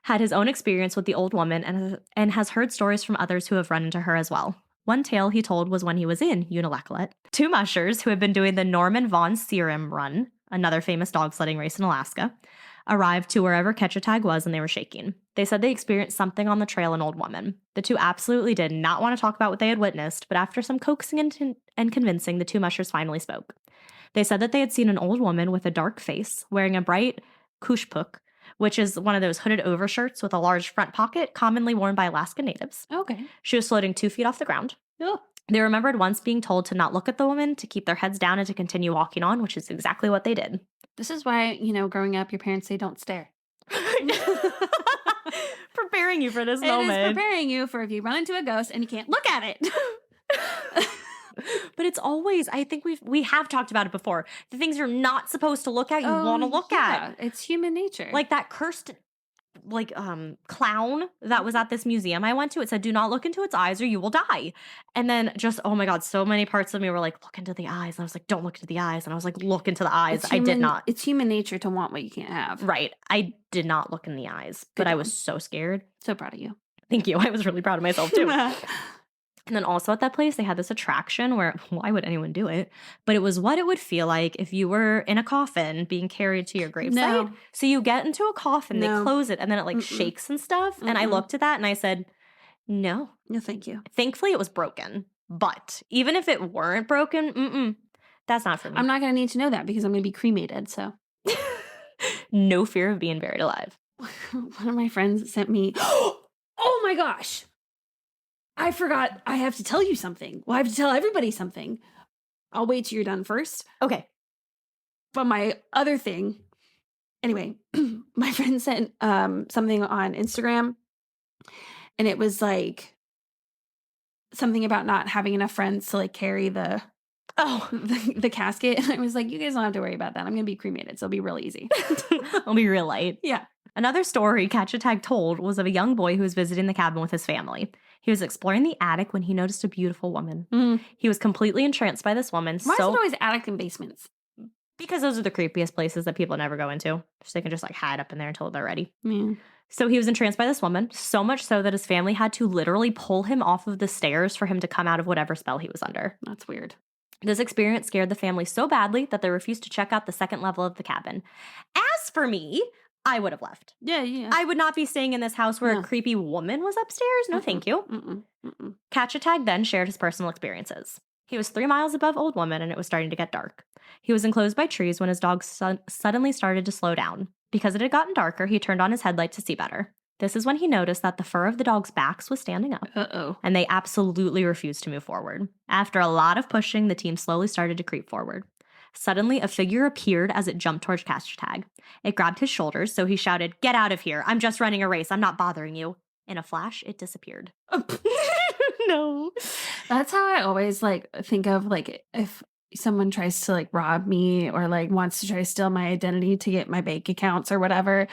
had his own experience with the Old Woman and has heard stories from others who have run into her as well. One tale he told was when he was in Unalakleet, two mushers who had been doing the Norman Von Searim run, another famous dog sledding race in Alaska, arrived to wherever Ketchatag was and they were shaking. They said they experienced something on the trail in Old Woman. The two absolutely did not want to talk about what they had witnessed, but after some coaxing and convincing, the two mushers finally spoke. They said that they had seen an old woman with a dark face, wearing a bright kushpuk, which is one of those hooded overshirts with a large front pocket commonly worn by Alaskan natives. Okay. She was floating 2 feet off the ground. Oh. They remembered once being told to not look at the woman, to keep their heads down, and to continue walking on, which is exactly what they did. This is why, growing up, your parents say don't stare. Preparing you for this It moment. is preparing you for if you run into a ghost and you can't look at it. But it's always, I think we have talked about it before. The things you're not supposed to look at, you want to look at. It's human nature. Like that cursed clown that was at this museum I went to. It said, do not look into its eyes or you will die. And then just, oh my God, so many parts of me were like, look into the eyes. And I was like, don't look into the eyes. And I was like, look into the eyes. I did not. It's human nature to want what you can't have. Right. I did not look in the eyes, but I was so scared. So proud of you. Thank you. I was really proud of myself too. And then also at that place, they had this attraction where, why would anyone do it? But it was what it would feel like if you were in a coffin being carried to your gravesite. No. So you get into a coffin, No. they close it, and then it like shakes and stuff. And I looked at that and I said, no. No, thank you. Thankfully, it was broken. But even if it weren't broken, that's not for me. I'm not going to need to know that because I'm going to be cremated, so. No fear of being buried alive. One of my friends sent me, oh my gosh. I forgot I have to tell you something. Well, I have to tell everybody something. I'll wait till you're done first. Okay. But my other thing, anyway, my friend sent something on Instagram and it was like something about not having enough friends to like carry the casket. And I was like, you guys don't have to worry about that. I'm going to be cremated. So it'll be real easy. I'll be real light. Yeah. Another story Ketchatag told was of a young boy who was visiting the cabin with his family. He was exploring the attic when he noticed a beautiful woman. He was completely entranced by this woman. Why is it always attic and basements? Because those are the creepiest places that people never go into. So they can just like hide up in there until they're ready. Yeah. So he was entranced by this woman, so much so that his family had to literally pull him off of the stairs for him to come out of whatever spell he was under. That's weird. This experience scared the family so badly that they refused to check out the second level of the cabin. As for me, I would have left. Yeah. I would not be staying in this house where No. a creepy woman was upstairs. No, thank you. Catch-a-Tag then shared his personal experiences. He was 3 miles above Old Woman and it was starting to get dark. He was enclosed by trees when his dog suddenly started to slow down. Because it had gotten darker, he turned on his headlight to see better. This is when he noticed that the fur of the dog's backs was standing up. Uh-oh. And they absolutely refused to move forward. After a lot of pushing, the team slowly started to creep forward. Suddenly, a figure appeared as it jumped towards Catch-a-Tag. It grabbed his shoulders, so he shouted, "Get out of here. I'm just running a race. I'm not bothering you." In a flash, it disappeared. No. That's how I always like think of like if someone tries to like rob me or like wants to try to steal my identity to get my bank accounts or whatever.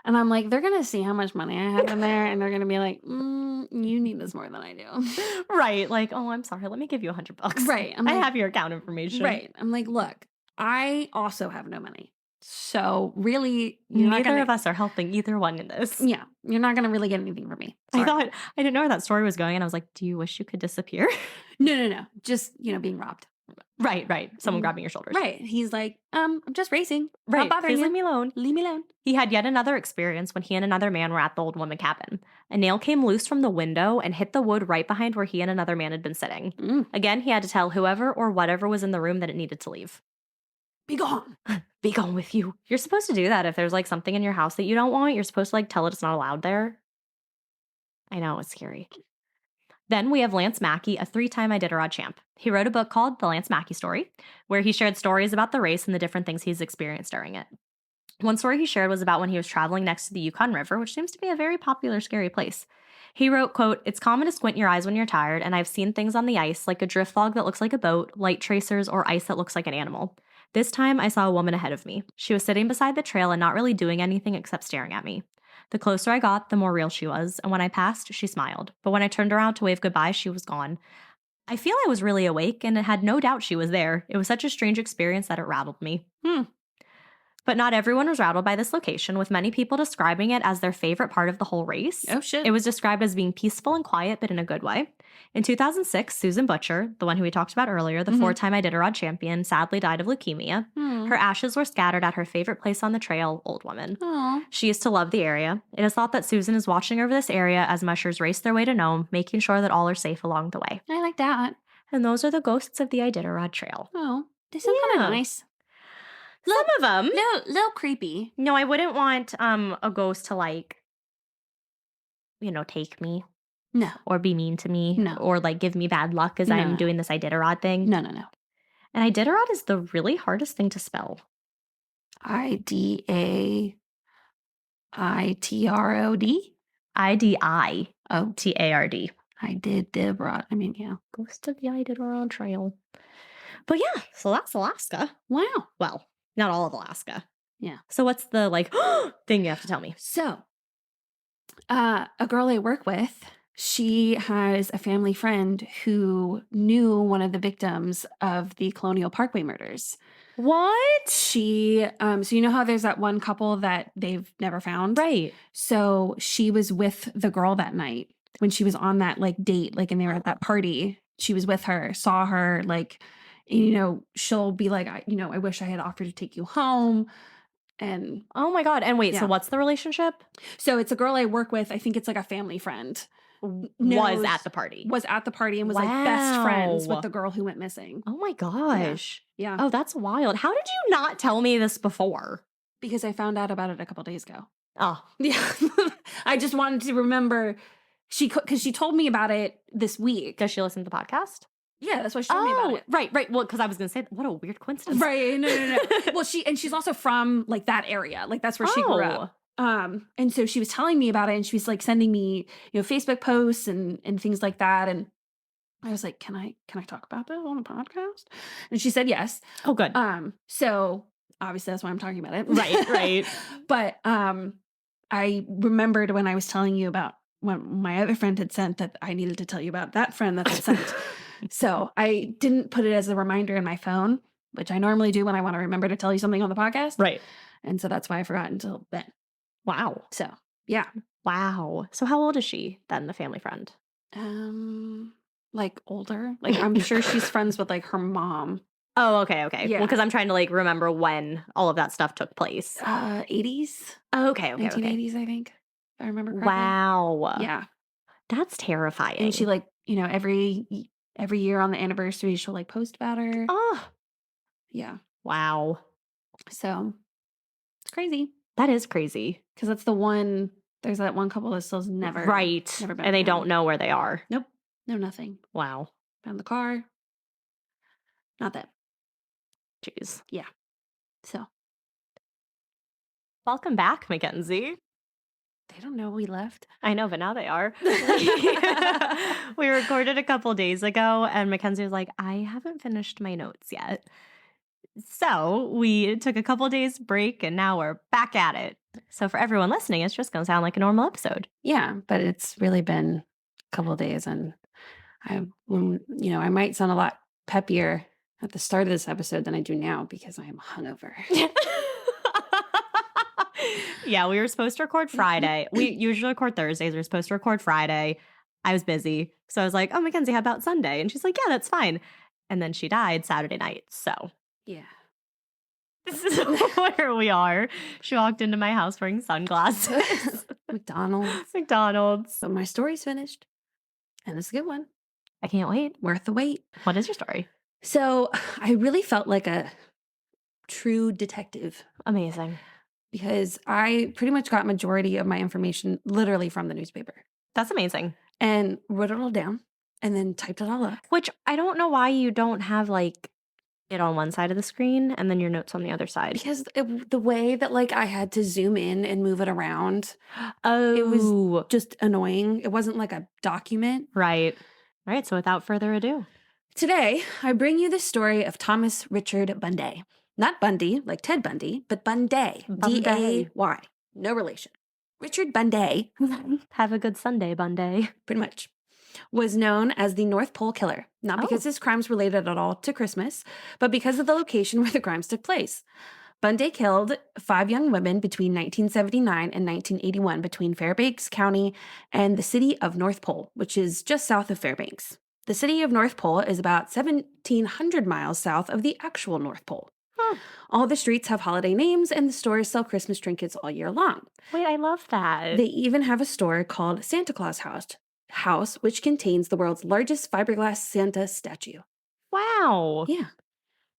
And I'm like, they're going to see how much money I have in there and they're going to be like, you need this more than I do. Right. Like, oh, I'm sorry. Let me give you $100. Right. I have your account information. Right. I'm like, look, I also have no money. So really, you're not Neither gonna, of us are helping either one in this. yeah, you're not going to really get anything from me. Sorry. I thought, I didn't know where that story was going. And I was like, do you wish you could disappear? No. Just, being robbed. Right. Someone grabbing your shoulders. Right. He's like, I'm just racing. Right. Not bothering Please you. leave me alone. Leave me alone. He had yet another experience when he and another man were at the Old Woman cabin. A nail came loose from the window and hit the wood right behind where he and another man had been sitting. Again, he had to tell whoever or whatever was in the room that it needed to leave. Be gone. Be gone with you. You're supposed to do that if there's like something in your house that you don't want. You're supposed to like tell it it's not allowed there. I know, it's scary. Then we have Lance Mackey, a 3-time Iditarod champ. He wrote a book called The Lance Mackey Story, where he shared stories about the race and the different things he's experienced during it. One story he shared was about when he was traveling next to the Yukon River, which seems to be a very popular, scary place. He wrote, quote, "It's common to squint your eyes when you're tired, and I've seen things on the ice, like a drift log that looks like a boat, light tracers, or ice that looks like an animal. This time, I saw a woman ahead of me. She was sitting beside the trail and not really doing anything except staring at me. The closer I got, the more real she was, and when I passed, she smiled. But when I turned around to wave goodbye, she was gone. I feel I was really awake and had no doubt she was there. It was such a strange experience that it rattled me." But not everyone was rattled by this location, with many people describing it as their favorite part of the whole race. Oh, shit. It was described as being peaceful and quiet, but in a good way. In 2006, Susan Butcher, the one who we talked about earlier, the 4-time Iditarod champion, sadly died of leukemia. Her ashes were scattered at her favorite place on the trail, Old Woman. Aw. She used to love the area. It is thought that Susan is watching over this area as mushers race their way to Nome, making sure that all are safe along the way. I like that. And those are the ghosts of the Iditarod Trail. Oh, they sound kind Yeah. of nice. Some of them. Little creepy. No, I wouldn't want a ghost to like, take me No. or be mean to me No. or like give me bad luck as No, I'm no. doing this Iditarod thing. No. And Iditarod is the really hardest thing to spell. Idaititrod. Iditarod. Oh, I did Debrod. I mean, yeah. Ghost of the Iditarod Trail. But yeah, so that's Alaska. Wow. Well, not all of Alaska. Yeah. So what's the like thing you have to tell me? So, a girl I work with, she has a family friend who knew one of the victims of the Colonial Parkway murders. What? She, so you know how there's that one couple that they've never found? Right. So she was with the girl that night when she was on that like date, like, and they were at that party. She was with her, saw her, like, she'll be like, I wish I had offered to take you home. And Oh my God. And wait, Yeah. so what's the relationship? so it's a girl I work with. I think it's like a family friend. Was knows- at the party. Was at the party and was like best friends Wow. with the girl who went missing. Oh my gosh. Yeah. Oh, that's wild. How did you not tell me this before? Because I found out about it a couple days ago. Oh, Yeah. I just wanted to remember because she told me about it this week. does she listen to the podcast? Yeah, that's why she told me about it. Right. Well, because I was going to say, what a weird coincidence. Right. No. Well, she's also from like that area. Like that's where she grew up. And so she was telling me about it and she was like sending me, Facebook posts and things like that. And I was like, can I talk about this on a podcast? And she said yes. Oh, good. So obviously that's why I'm talking about it. Right. But I remembered when I was telling you about when my other friend had sent that I needed to tell you about that friend that had sent. So I didn't put it as a reminder in my phone. which I normally do when I want to remember to tell you something on the podcast. Right. And so that's why I forgot until then. Wow. So, yeah. Wow. So how old is she then, the family friend? Like older. Like I'm sure she's friends with like her mom. Oh, okay. Okay. Yeah. Well, because I'm trying to like remember when all of that stuff took place. 80s. Oh, okay. Okay. Okay. 1980s, I think. If I remember correctly. Wow. Yeah. That's terrifying. And she like, every year on the anniversary, she'll like post about her. Oh. Yeah. Wow. So it's crazy. That is crazy. Because that's there's that one couple that still's never. Right. Never been And they found. don't know where they are. Nope. No, nothing. Wow. Found the car. Not that. Jeez. Yeah. So. Welcome back, Mackenzie. They don't know we left. I know, but now they are. We recorded a couple days ago, and Mackenzie was like, I haven't finished my notes yet. So we took a couple days break, and now we're back at it. So for everyone listening, it's just going to sound like a normal episode. Yeah, but it's really been a couple of days, and I might sound a lot peppier at the start of this episode than I do now because I am hungover. Yeah, we were supposed to record Friday. We usually record Thursdays. We were supposed to record Friday. I was busy. So I was like, oh, Mackenzie, how about Sunday? And she's like, yeah, that's fine. And then she died Saturday night. So yeah. this is where we are. She walked into my house wearing sunglasses. McDonald's. But my story's finished. And it's a good one. I can't wait. Worth the wait. What is your story? So I really felt like a true detective. Amazing. Because I pretty much got majority of my information literally from the newspaper. That's amazing. And wrote it all down and then typed it all up. Which I don't know why you don't have like it on one side of the screen and then your notes on the other side. Because the way that like I had to zoom in and move it around, it was just annoying. It wasn't like a document. Right. All right. So without further ado. Today, I bring you the story of Thomas Richard Bunday. Not Bundy, like Ted Bundy, but Bunday. D-A-Y. No relation. Richard Bunday. Have a good Sunday, Bunday. Pretty much. Was known as the North Pole Killer. Not because his crimes related at all to Christmas, but because of the location where the crimes took place. Bunday killed 5 young women between 1979 and 1981 between Fairbanks County and the city of North Pole, which is just south of Fairbanks. The city of North Pole is about 1,700 miles south of the actual North Pole. All the streets have holiday names, and the stores sell Christmas trinkets all year long. Wait, I love that. They even have a store called Santa Claus House, which contains the world's largest fiberglass Santa statue. Wow. Yeah.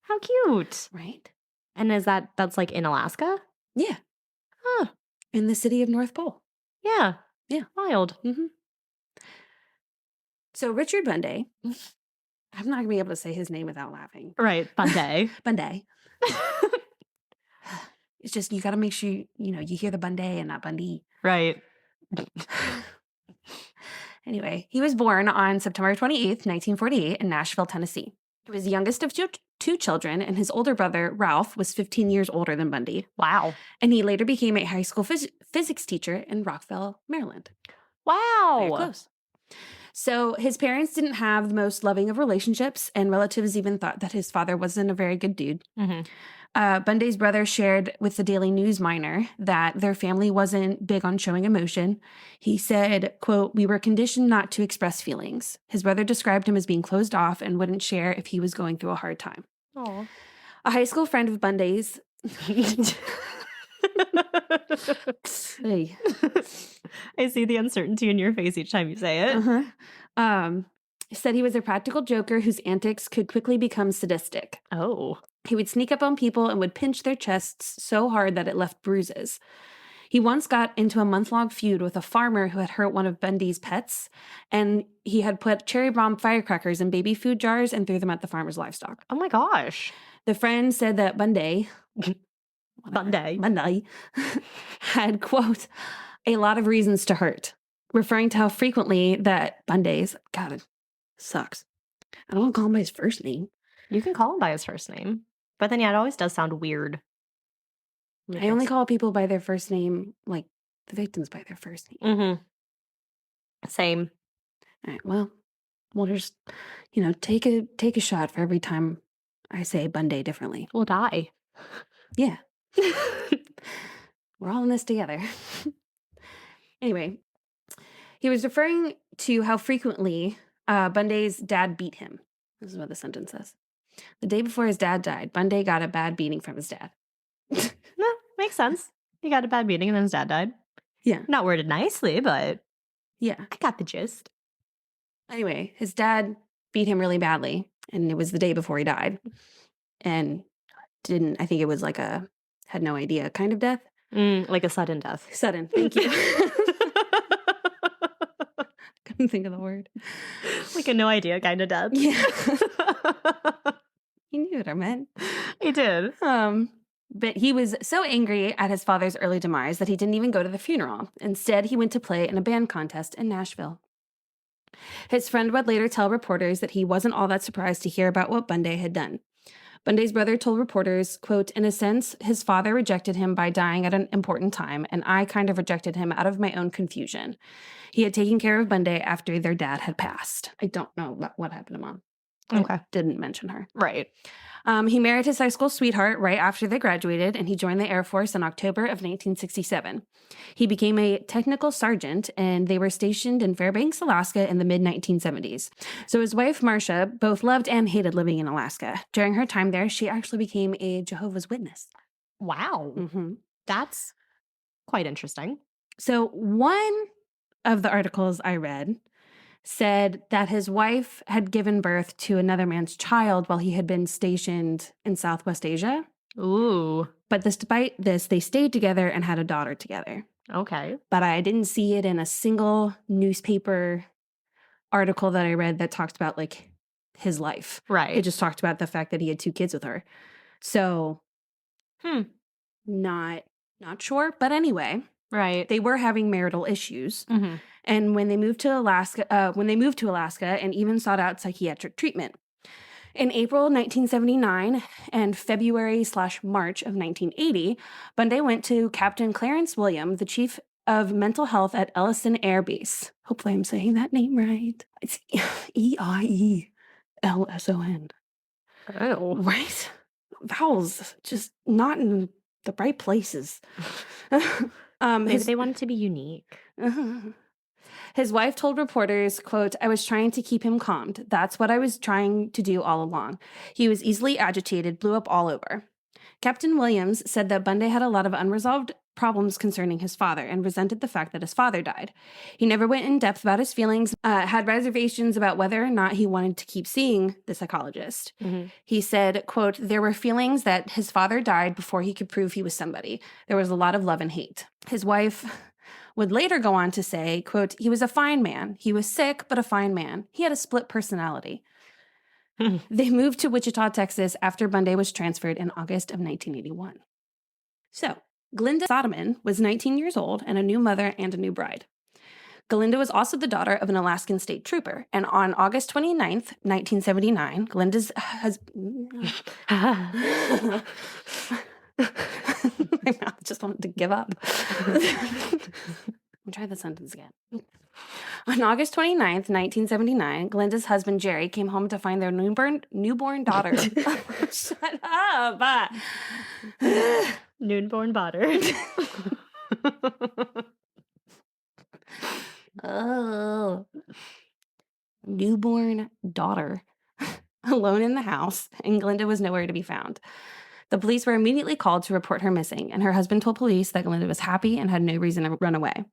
How cute. Right? And that's like in Alaska? Yeah. Huh. In the city of North Pole. Yeah. Yeah. Wild. Mm-hmm. So Richard Bunday, I'm not going to be able to say his name without laughing. Right. Bunday. Bunday. It's just, you got to make sure, you hear the Bunday and not Bundy. Right. Anyway, he was born on September 28th, 1948 in Nashville, Tennessee. He was the youngest of two children, and his older brother, Ralph, was 15 years older than Bundy. Wow. And he later became a high school physics teacher in Rockville, Maryland. Wow. Very close. So his parents didn't have the most loving of relationships, and relatives even thought that his father wasn't a very good dude. Mm-hmm. Bunday's brother shared with the Daily News Miner that their family wasn't big on showing emotion. He said, quote, "We were conditioned not to express feelings." His brother described him as being closed off and wouldn't share if he was going through a hard time. Aww. A high school friend of Bunday's... Hey. I see the uncertainty in your face each time you say it. Uh-huh. Said he was a practical joker whose antics could quickly become sadistic. Oh. He would sneak up on people and would pinch their chests so hard that it left bruises. He once got into a month-long feud with a farmer who had hurt one of Bundy's pets, and he had put cherry bomb firecrackers in baby food jars and threw them at the farmer's livestock. Oh my gosh. The friend said that Bunday had, quote, "a lot of reasons to hurt," referring to how frequently that Bunday's, God, it sucks. I don't want to call him by his first name. You can call him by his first name. But then, yeah, it always does sound weird. I only call people by their first name, like the victims by their first name. Mm-hmm. Same. All right, well, we'll just, take a shot for every time I say Bunday differently. We'll die. Yeah. We're all in this together. Anyway, he was referring to how frequently Bunday's dad beat him. This is what the sentence says. The day before his dad died, Bunday got a bad beating from his dad. No, makes sense. He got a bad beating and then his dad died. Yeah. Not worded nicely, but Yeah. I got the gist. Anyway, his dad beat him really badly, and it was the day before he died. And I think it was like had no idea kind of death. Like a sudden death. Sudden, thank you. Couldn't think of the word. Like a no idea kind of death. Yeah. He knew what I meant. He did. But he was so angry at his father's early demise that he didn't even go to the funeral. Instead, he went to play in a band contest in Nashville. His friend would later tell reporters that he wasn't all that surprised to hear about what Bunday had done. Bunday's brother told reporters, quote, in a sense, his father rejected him by dying at an important time, and I kind of rejected him out of my own confusion. He had taken care of Bunday after their dad had passed. I don't know about what happened to Mom. Okay. I didn't mention her. Right. He married his high school sweetheart right after they graduated, and he joined the Air Force in October of 1967. He became a technical sergeant, and they were stationed in Fairbanks, Alaska in the mid-1970s. So his wife, Marcia, both loved and hated living in Alaska. During her time there, she actually became a Jehovah's Witness. Wow. Mm-hmm. That's quite interesting. So one of the articles I read said that his wife had given birth to another man's child while he had been stationed in Southwest Asia. Ooh. But despite this, they stayed together and had a daughter together. Okay. But I didn't see it in a single newspaper article that I read that talked about like his life. Right. It just talked about the fact that he had 2 kids with her. So, not sure. But anyway, right. they were having marital issues. Mm-hmm. And when they moved to Alaska, and even sought out psychiatric treatment. In April 1979 and February/March of 1980, Bunday went to Captain Clarence William, the chief of mental health at Alaskan Air Base. Hopefully I'm saying that name right. It's EIELSON. Oh. Right? Vowels just not in the right places. Maybe they wanted to be unique. His wife told reporters, quote, I was trying to keep him calmed. That's what I was trying to do all along. He was easily agitated, blew up all over. Captain Williams said that Bunday had a lot of unresolved problems concerning his father and resented the fact that his father died. He never went in depth about his feelings, had reservations about whether or not he wanted to keep seeing the psychologist. Mm-hmm. He said, quote, there were feelings that his father died before he could prove he was somebody. There was a lot of love and hate. His wife would later go on to say, quote, he was a fine man. He was sick, but a fine man. He had a split personality. They moved to Wichita, Texas after Bunday was transferred in August of 1981. So, Glinda Soderman was 19 years old and a new mother and a new bride. Glinda was also the daughter of an Alaskan state trooper, and on August 29th, 1979, Glinda's husband... My mouth just wanted to give up. I'll try the sentence again. On August 29th, 1979, Glinda's husband, Jerry, came home to find their newborn daughter. Shut up! Newborn daughter. Oh. Newborn daughter. Alone in the house, and Glinda was nowhere to be found. The police were immediately called to report her missing, and her husband told police that Glinda was happy and had no reason to run away.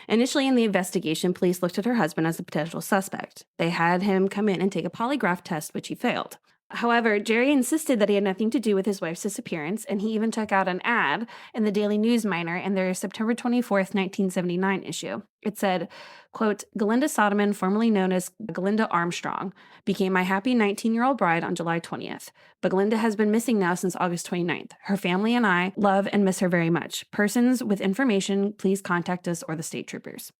Initially in the investigation, police looked at her husband as a potential suspect. They had him come in and take a polygraph test, which he failed. However, Jerry insisted that he had nothing to do with his wife's disappearance, and he even took out an ad in the Daily News Miner in their September 24th, 1979 issue. It said, quote, Glinda Soderman, formerly known as Glinda Armstrong, became my happy 19-year-old bride on July 20th. But Glinda has been missing now since August 29th. Her family and I love and miss her very much. Persons with information, please contact us or the state troopers.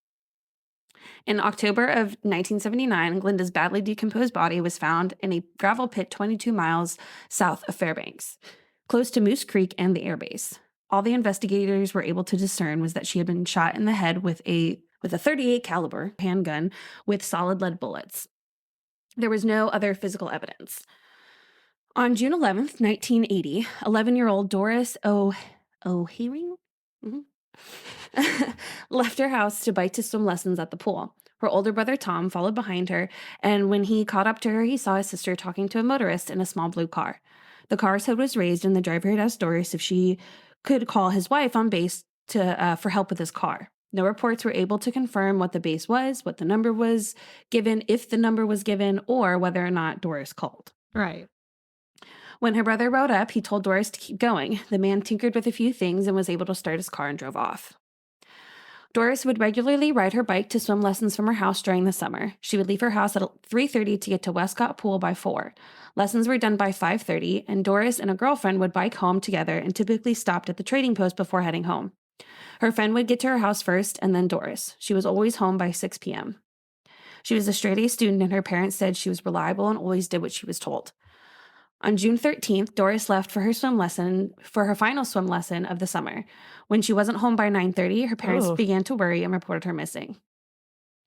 In October of 1979, Glinda's badly decomposed body was found in a gravel pit 22 miles south of Fairbanks, close to Moose Creek and the airbase. All the investigators were able to discern was that she had been shot in the head with a .38 caliber handgun with solid lead bullets. There was no other physical evidence. On June 11th, 1980, 11-year-old Doris O'Haring left her house to bike to swim lessons at the pool. Her older brother Tom followed behind her, and when he caught up to her, he saw his sister talking to a motorist in a small blue car. The car's hood was raised, and the driver had asked Doris if she could call his wife on base for help with his car. No reports were able to confirm what the base was, what the number was given, if the number was given, or whether or not Doris called. Right. When her brother rode up, he told Doris to keep going. The man tinkered with a few things and was able to start his car and drove off. Doris would regularly ride her bike to swim lessons from her house during the summer. She would leave her house at 3:30 to get to Westcott Pool by 4. Lessons were done by 5:30, and Doris and a girlfriend would bike home together and typically stopped at the trading post before heading home. Her friend would get to her house first, and then Doris. She was always home by 6 p.m. She was a straight-A student, and her parents said she was reliable and always did what she was told. On June 13th, Doris left for her final swim lesson of the summer. When she wasn't home by 9:30, her parents began to worry and reported her missing.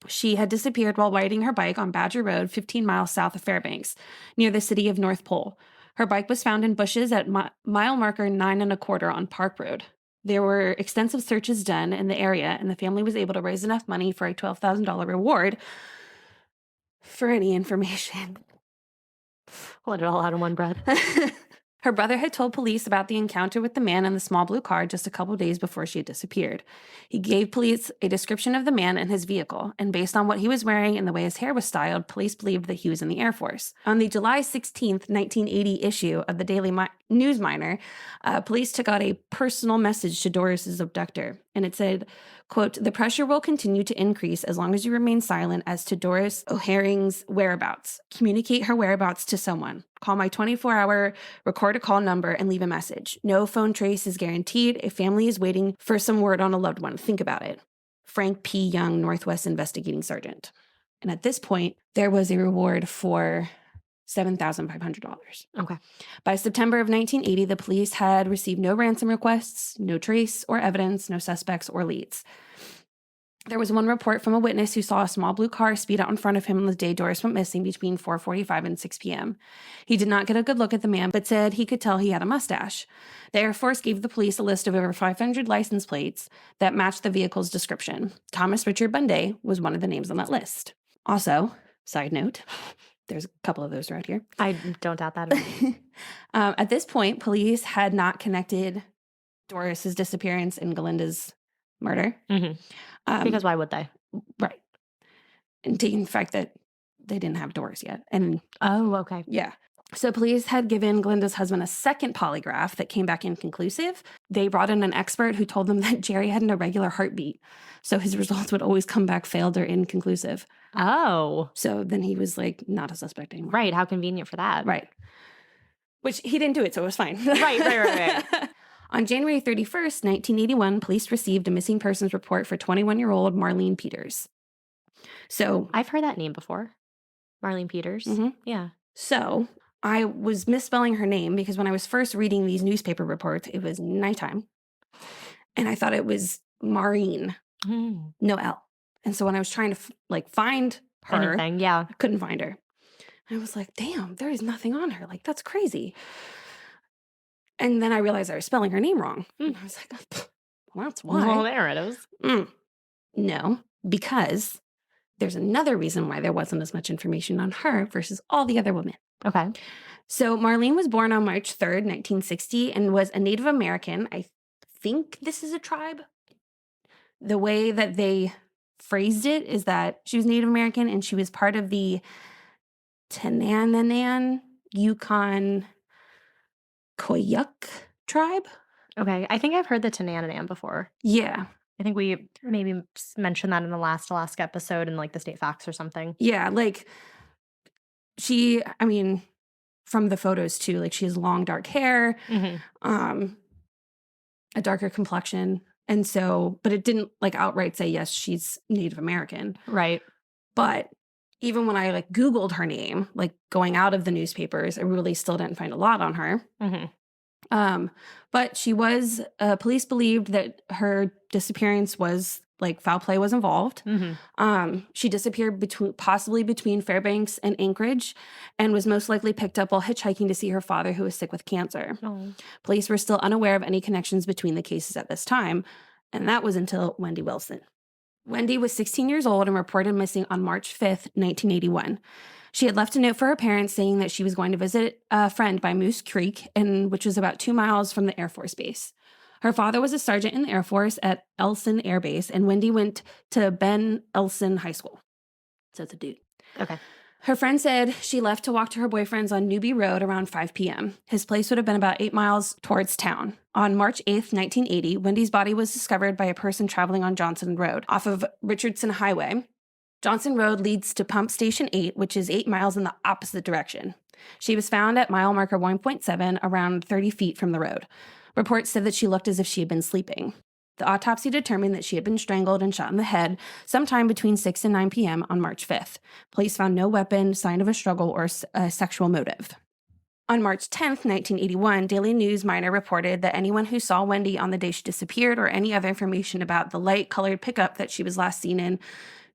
She had disappeared while riding her bike on Badger Road, 15 miles south of Fairbanks, near the city of North Pole. Her bike was found in bushes at mile marker 9 1/4 on Park Road. There were extensive searches done in the area, and the family was able to raise enough money for a $12,000 reward for any information. Let it all out in one breath. Her brother had told police about the encounter with the man in the small blue car just a couple days before she had disappeared. He gave police a description of the man and his vehicle, and based on what he was wearing and the way his hair was styled, police believed that he was in the Air Force. On the July 16th, 1980 issue of the Daily News Miner, police took out a personal message to Doris's abductor, and it said, quote, "The pressure will continue to increase as long as you remain silent as to Doris O'Haring's whereabouts. Communicate her whereabouts to someone. Call my 24-hour record a call number and leave a message. No phone trace is guaranteed. A family is waiting for some word on a loved one. Think about it. Frank P. Young, Northwest Investigating Sergeant." And at this point, there was a reward for $7,500. Okay. By September of 1980, the police had received no ransom requests, no trace or evidence, no suspects or leads. There was one report from a witness who saw a small blue car speed out in front of him on the day Doris went missing between 4:45 and 6 p.m. He did not get a good look at the man, but said he could tell he had a mustache. The Air Force gave the police a list of over 500 license plates that matched the vehicle's description. Thomas Richard Bunday was one of the names on that list. Also, side note, there's a couple of those right here. I don't doubt that. At this point, police had not connected Doris's disappearance and Galinda's murder. Mm-hmm. Because why would they? Right. And taking the fact that they didn't have Doris yet. And okay. Yeah. So police had given Galinda's husband a second polygraph that came back inconclusive. They brought in an expert who told them that Jerry had an irregular heartbeat. So his results would always come back failed or inconclusive. Oh. So then he was like not a suspect anymore. Right. How convenient for that. Right. Which he didn't do it, so it was fine. Right. On January 31st, 1981, police received a missing persons report for 21-year-old Marlene Peters. So I've heard that name before. Marlene Peters. Mm-hmm. Yeah. So I was misspelling her name because when I was first reading these newspaper reports, it was nighttime. And I thought it was Maureen. No L. And so when I was trying to find her, I couldn't find her. I was like, damn, there is nothing on her. Like, that's crazy. And then I realized I was spelling her name wrong. And I was like, well, that's why. Well, there it is. No, because there's another reason why there wasn't as much information on her versus all the other women. Okay. So Marlene was born on March 3rd, 1960, and was a Native American. I think this is a tribe. The way that they phrased it is that she was Native American and she was part of the Tanananan Yukon Koyuk tribe. Okay. I think I've heard the Tanananan before. Yeah. I think we maybe mentioned that in the last Alaska episode in the state facts or something. Yeah. From the photos too, she has long dark hair, a darker complexion. And so, but it didn't outright say, yes, she's Native American. Right. But even when I Googled her name, going out of the newspapers, I really still didn't find a lot on her. Mm-hmm. But she was, police believed that her disappearance was like foul play was involved. Mm-hmm. She disappeared possibly between Fairbanks and Anchorage and was most likely picked up while hitchhiking to see her father, who was sick with cancer. Oh. Police were still unaware of any connections between the cases at this time, and that was until Wendy Wilson. Wendy was 16 years old and reported missing on March 5th, 1981. She had left a note for her parents saying that she was going to visit a friend by Moose Creek, which was about 2 miles from the Air Force Base. Her father was a sergeant in the Air Force at Elson Air Base, and Wendy went to Ben Elson High School. So it's a dude. Okay. Her friend said she left to walk to her boyfriend's on Newby Road around 5 p.m. His place would have been about 8 miles towards town. On March 8th, 1980, Wendy's body was discovered by a person traveling on Johnson Road off of Richardson Highway. Johnson Road leads to Pump Station 8, which is 8 miles in the opposite direction. She was found at mile marker 1.7, around 30 feet from the road. Reports said that she looked as if she had been sleeping. The autopsy determined that she had been strangled and shot in the head sometime between 6 and 9 p.m. on March 5th. Police found no weapon, sign of a struggle, or a sexual motive. On March 10th, 1981, Daily News Miner reported that anyone who saw Wendy on the day she disappeared or any other information about the light-colored pickup that she was last seen in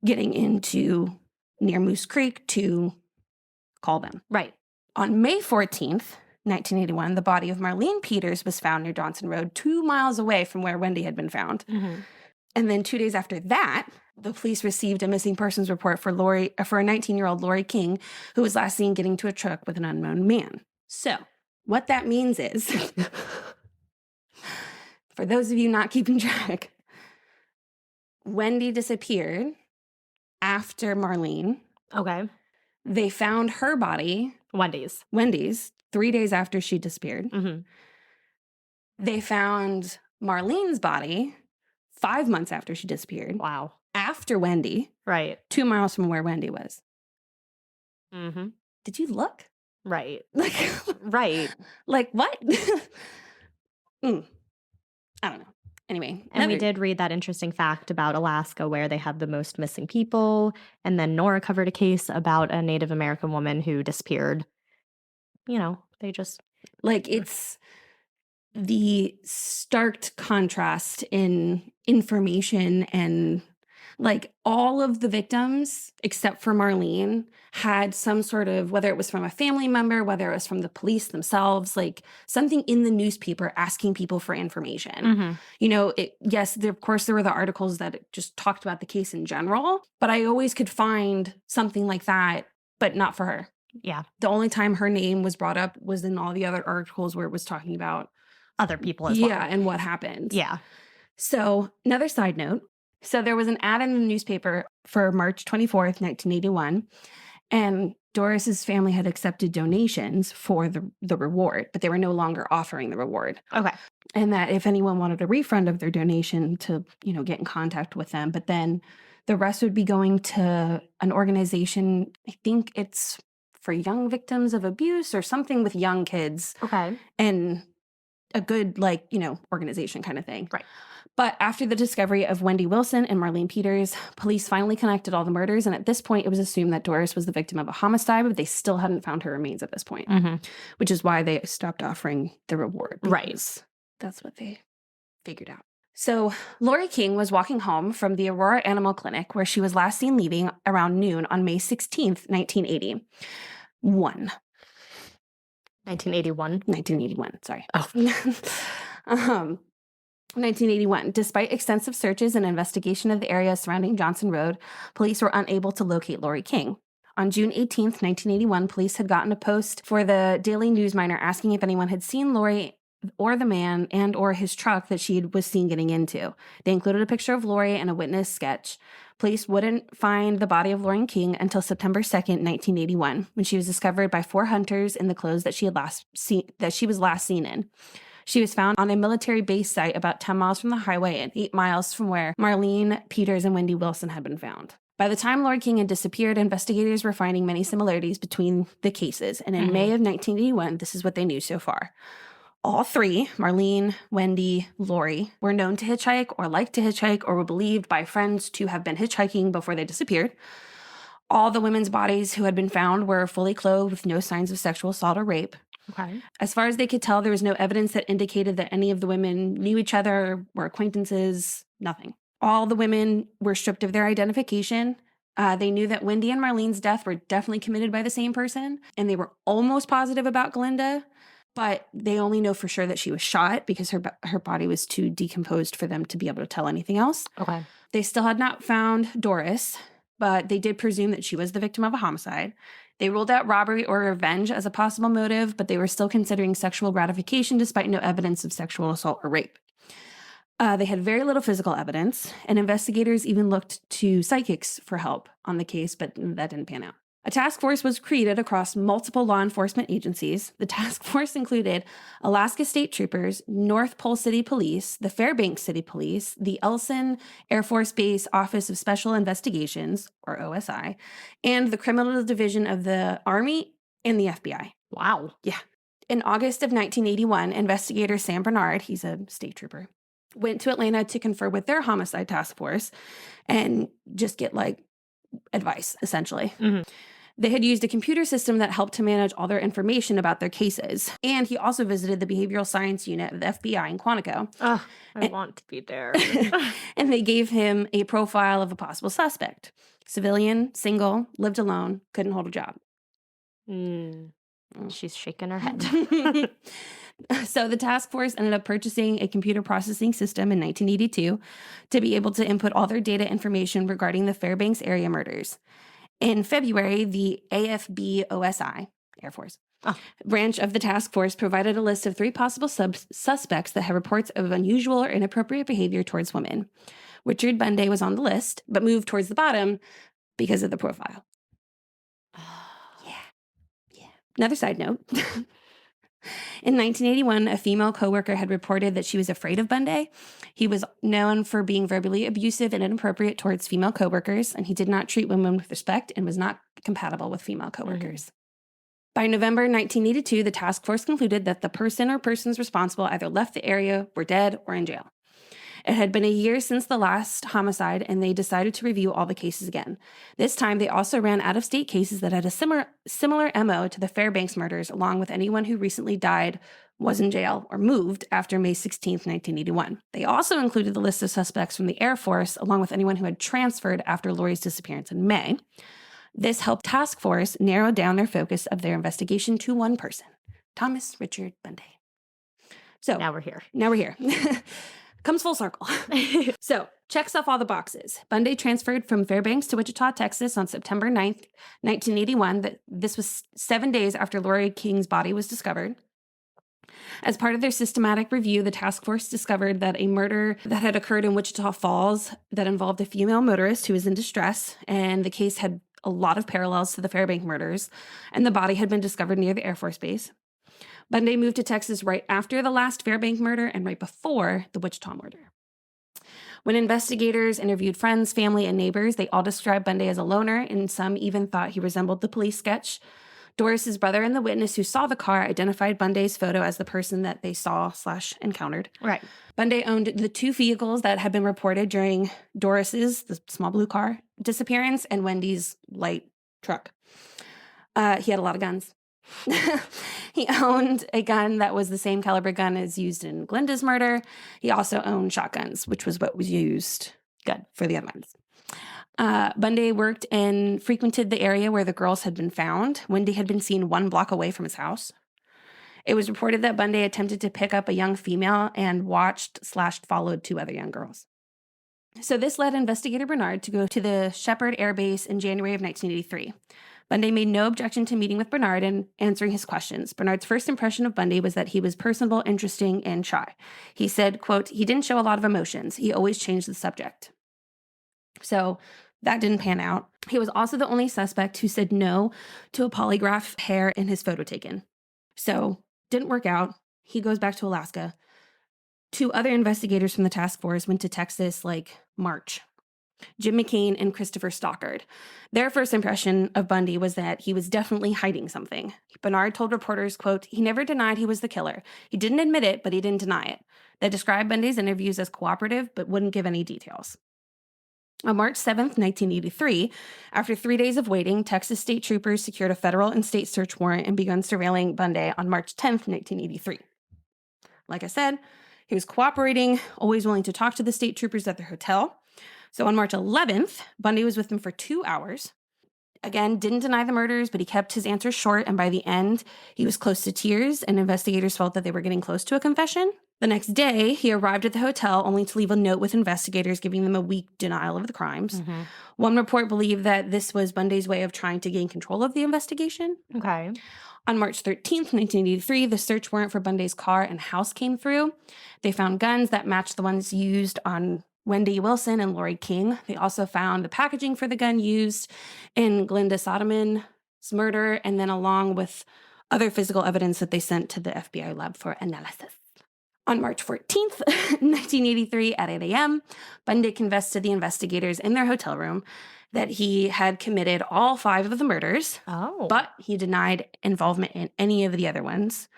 getting into near Moose Creek to call them. Right. On May 14th, 1981, the body of Marlene Peters was found near Johnson Road, 2 miles away from where Wendy had been found. Mm-hmm. And then 2 days after that, the police received a missing persons report for a 19-year-old Lori King, who was last seen getting to a truck with an unknown man. So what that means is, for those of you not keeping track, Wendy disappeared after Marlene. Okay. They found her body, Wendy's, 3 days after she disappeared. Mm-hmm. They found Marlene's body 5 months after she disappeared. Wow. After Wendy. Right. 2 miles from where Wendy was. Mm-hmm. Did you look? Right. Like, Right. Like, what? I don't know. Anyway. And we did read that interesting fact about Alaska where they had the most missing people. And then Nora covered a case about a Native American woman who disappeared. You know, they just... Like, it's the stark contrast in information and, like, all of the victims, except for Marlene, had some sort of, whether it was from a family member, whether it was from the police themselves, like something in the newspaper asking people for information. Mm-hmm. You know, of course, there were the articles that just talked about the case in general, but I always could find something like that, but not for her. Yeah. The only time her name was brought up was in all the other articles where it was talking about Other people as well. Yeah, and what happened. Yeah. So, another side note. So, there was an ad in the newspaper for March 24th, 1981, and Doris's family had accepted donations for the reward, but they were no longer offering the reward. Okay. And that if anyone wanted a refund of their donation to, get in contact with them, but then the rest would be going to an organization, I think it's for young victims of abuse or something with young kids. Okay. And a good, organization kind of thing. Right. But after the discovery of Wendy Wilson and Marlene Peters, police finally connected all the murders. And at this point, it was assumed that Doris was the victim of a homicide, but they still hadn't found her remains at this point, which is why they stopped offering the reward. Right. That's what they figured out. So Lori King was walking home from the Aurora Animal Clinic, where she was last seen leaving around noon on May 16th, 1980. 1981, sorry. Oh. 1981. Despite extensive searches and investigation of the area surrounding Johnson Road, police were unable to locate Lori King. On June 18th, 1981, police had gotten a post for the Daily News Miner asking if anyone had seen Lori or the man and or his truck that she was seen getting into. They included a picture of Lori and a witness sketch. Police wouldn't find the body of Lori King until September 2nd, 1981, when she was discovered by 4 hunters in the clothes that she was last seen in. She was found on a military base site about 10 miles from the highway and 8 miles from where Marlene Peters and Wendy Wilson had been found. By the time Lori King had disappeared, investigators were finding many similarities between the cases. And in May of 1981, this is what they knew so far. All 3, Marlene, Wendy, Lori, were known to hitchhike or liked to hitchhike or were believed by friends to have been hitchhiking before they disappeared. All the women's bodies who had been found were fully clothed with no signs of sexual assault or rape. Okay. As far as they could tell, there was no evidence that indicated that any of the women knew each other, were acquaintances, nothing. All the women were stripped of their identification. They knew that Wendy and Marlene's death were definitely committed by the same person, and they were almost positive about Glinda, but they only know for sure that she was shot because her body was too decomposed for them to be able to tell anything else. Okay. They still had not found Doris, but they did presume that she was the victim of a homicide. They ruled out robbery or revenge as a possible motive, but they were still considering sexual gratification despite no evidence of sexual assault or rape. They had very little physical evidence, and investigators even looked to psychics for help on the case, but that didn't pan out. A task force was created across multiple law enforcement agencies. The task force included Alaska State Troopers, North Pole City Police, the Fairbanks City Police, the Elson Air Force Base Office of Special Investigations, or OSI, and the Criminal Division of the Army and the FBI. Wow. Yeah. In August of 1981, investigator Sam Bernard, he's a state trooper, went to Atlanta to confer with their homicide task force and just get advice, essentially. Mm-hmm. They had used a computer system that helped to manage all their information about their cases. And he also visited the behavioral science unit of the FBI in Quantico. Oh, I want to be there. And they gave him a profile of a possible suspect. Civilian, single, lived alone, couldn't hold a job. She's shaking her head. So the task force ended up purchasing a computer processing system in 1982 to be able to input all their data information regarding the Fairbanks area murders. In February, the AFB-OSI, Air Force, branch of the task force provided a list of 3 possible suspects that had reports of unusual or inappropriate behavior towards women. Richard Bunday was on the list, but moved towards the bottom because of the profile. Yeah. Another side note. In 1981, a female coworker had reported that she was afraid of Bunday. He was known for being verbally abusive and inappropriate towards female coworkers, and he did not treat women with respect and was not compatible with female coworkers. Mm-hmm. By November 1982, the task force concluded that the person or persons responsible either left the area, were dead, or in jail. It had been a year since the last homicide, and they decided to review all the cases again. This time, they also ran out-of-state cases that had a similar MO to the Fairbanks murders, along with anyone who recently died, was in jail, or moved after May 16, 1981. They also included the list of suspects from the Air Force, along with anyone who had transferred after Lori's disappearance in May. This helped task force narrow down their focus of their investigation to one person, Thomas Richard Bunday. So now we're here. Comes full circle. So, checks off all the boxes. Bunday transferred from Fairbanks to Wichita, Texas on September 9th, 1981. This was 7 days after Lori King's body was discovered. As part of their systematic review, the task force discovered that a murder that had occurred in Wichita Falls that involved a female motorist who was in distress, and the case had a lot of parallels to the Fairbanks murders, and the body had been discovered near the Air Force Base. Bunday moved to Texas right after the last Fairbanks murder and right before the Wichita murder. When investigators interviewed friends, family, and neighbors, they all described Bunday as a loner, and some even thought he resembled the police sketch. Doris's brother and the witness who saw the car identified Bunday's photo as the person that they saw/encountered. Right. Bunday owned the 2 vehicles that had been reported during Doris's, the small blue car, disappearance, and Wendy's light truck. He had a lot of guns. He owned a gun that was the same caliber gun as used in Glinda's murder. He also owned shotguns, which was what was used for the other ones. Bunday worked and frequented the area where the girls had been found. Wendy had been seen 1 block away from his house. It was reported that Bunday attempted to pick up a young female and watched/followed 2 other young girls. So this led investigator Bernard to go to the Shepherd Air Base in January of 1983. Bunday made no objection to meeting with Bernard and answering his questions. Bernard's first impression of Bunday was that he was personable, interesting, and shy. He said, quote, he didn't show a lot of emotions. He always changed the subject. So that didn't pan out. He was also the only suspect who said no to a polygraph hair in his photo taken. So didn't work out. He goes back to Alaska. 2 other investigators from the task force went to Texas March. Jim McCain and Christopher Stockard. Their first impression of Bunday was that he was definitely hiding something. Bernard told reporters, quote, he never denied he was the killer. He didn't admit it, but he didn't deny it. They described Bunday's interviews as cooperative, but wouldn't give any details. On March 7th, 1983, after 3 days of waiting, Texas state troopers secured a federal and state search warrant and began surveilling Bunday on March 10th, 1983. Like I said, he was cooperating, always willing to talk to the state troopers at their hotel. So on March 11th, Bunday was with them for 2 hours. Again, didn't deny the murders, but he kept his answers short, and by the end, he was close to tears, and investigators felt that they were getting close to a confession. The next day, he arrived at the hotel only to leave a note with investigators giving them a weak denial of the crimes. Mm-hmm. One report believed that this was Bunday's way of trying to gain control of the investigation. Okay. On March 13th, 1983, the search warrant for Bunday's car and house came through. They found guns that matched the ones used on Wendy Wilson and Lori King. They also found the packaging for the gun used in Glenda Soderman's murder, and then along with other physical evidence that they sent to the FBI lab for analysis. On March 14th, 1983, at 8 a.m., Bunday confessed to the investigators in their hotel room that he had committed all 5 of the murders, but he denied involvement in any of the other ones,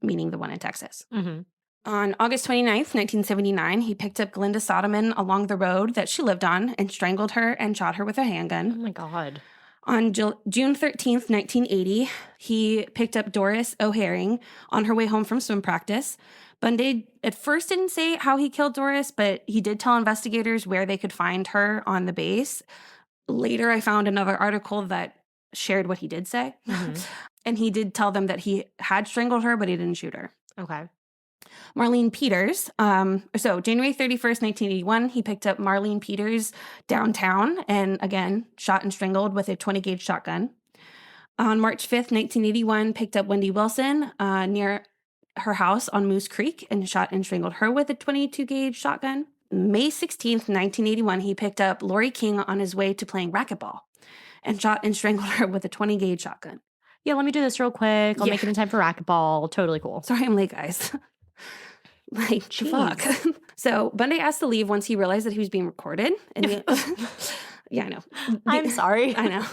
meaning the one in Texas. Mm-hmm. On August 29th, 1979, he picked up Glenda Soderman along the road that she lived on and strangled her and shot her with a handgun. Oh my God. On June 13th, 1980, he picked up Doris O'Haring on her way home from swim practice. Bunday at first didn't say how he killed Doris, but he did tell investigators where they could find her on the base. Later, I found another article that shared what he did say. Mm-hmm. And he did tell them that he had strangled her, but he didn't shoot her. Okay. Marlene Peters. So January 31st, 1981, he picked up Marlene Peters downtown and again shot and strangled with a 20-gauge shotgun. On March 5th, 1981, picked up Wendy Wilson near her house on Moose Creek and shot and strangled her with a 22-gauge shotgun. May 16th, 1981, he picked up Lori King on his way to playing racquetball and shot and strangled her with a 20-gauge shotgun. Yeah, let me do this real quick. I'll make it in time for racquetball. Totally cool. Sorry I'm late, guys. Like, the fuck. So Bunday asked to leave once he realized that he was being recorded. And yeah, I know. I'm sorry. I know.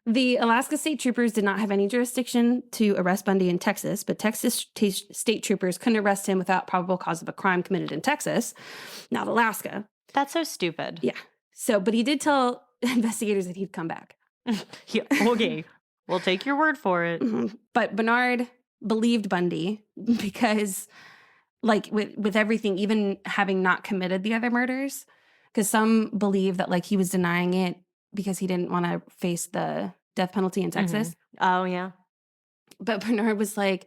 The Alaska State Troopers did not have any jurisdiction to arrest Bunday in Texas, but Texas State Troopers couldn't arrest him without probable cause of a crime committed in Texas, not Alaska. That's so stupid. Yeah. So, but he did tell investigators that he'd come back. Yeah, okay. We'll take your word for it. Mm-hmm. But Bernard believed Bunday because, like, with everything, even having not committed the other murders, because some believe that, like, he was denying it because he didn't want to face the death penalty in Texas. Mm-hmm. Oh, yeah. But Bernard was like,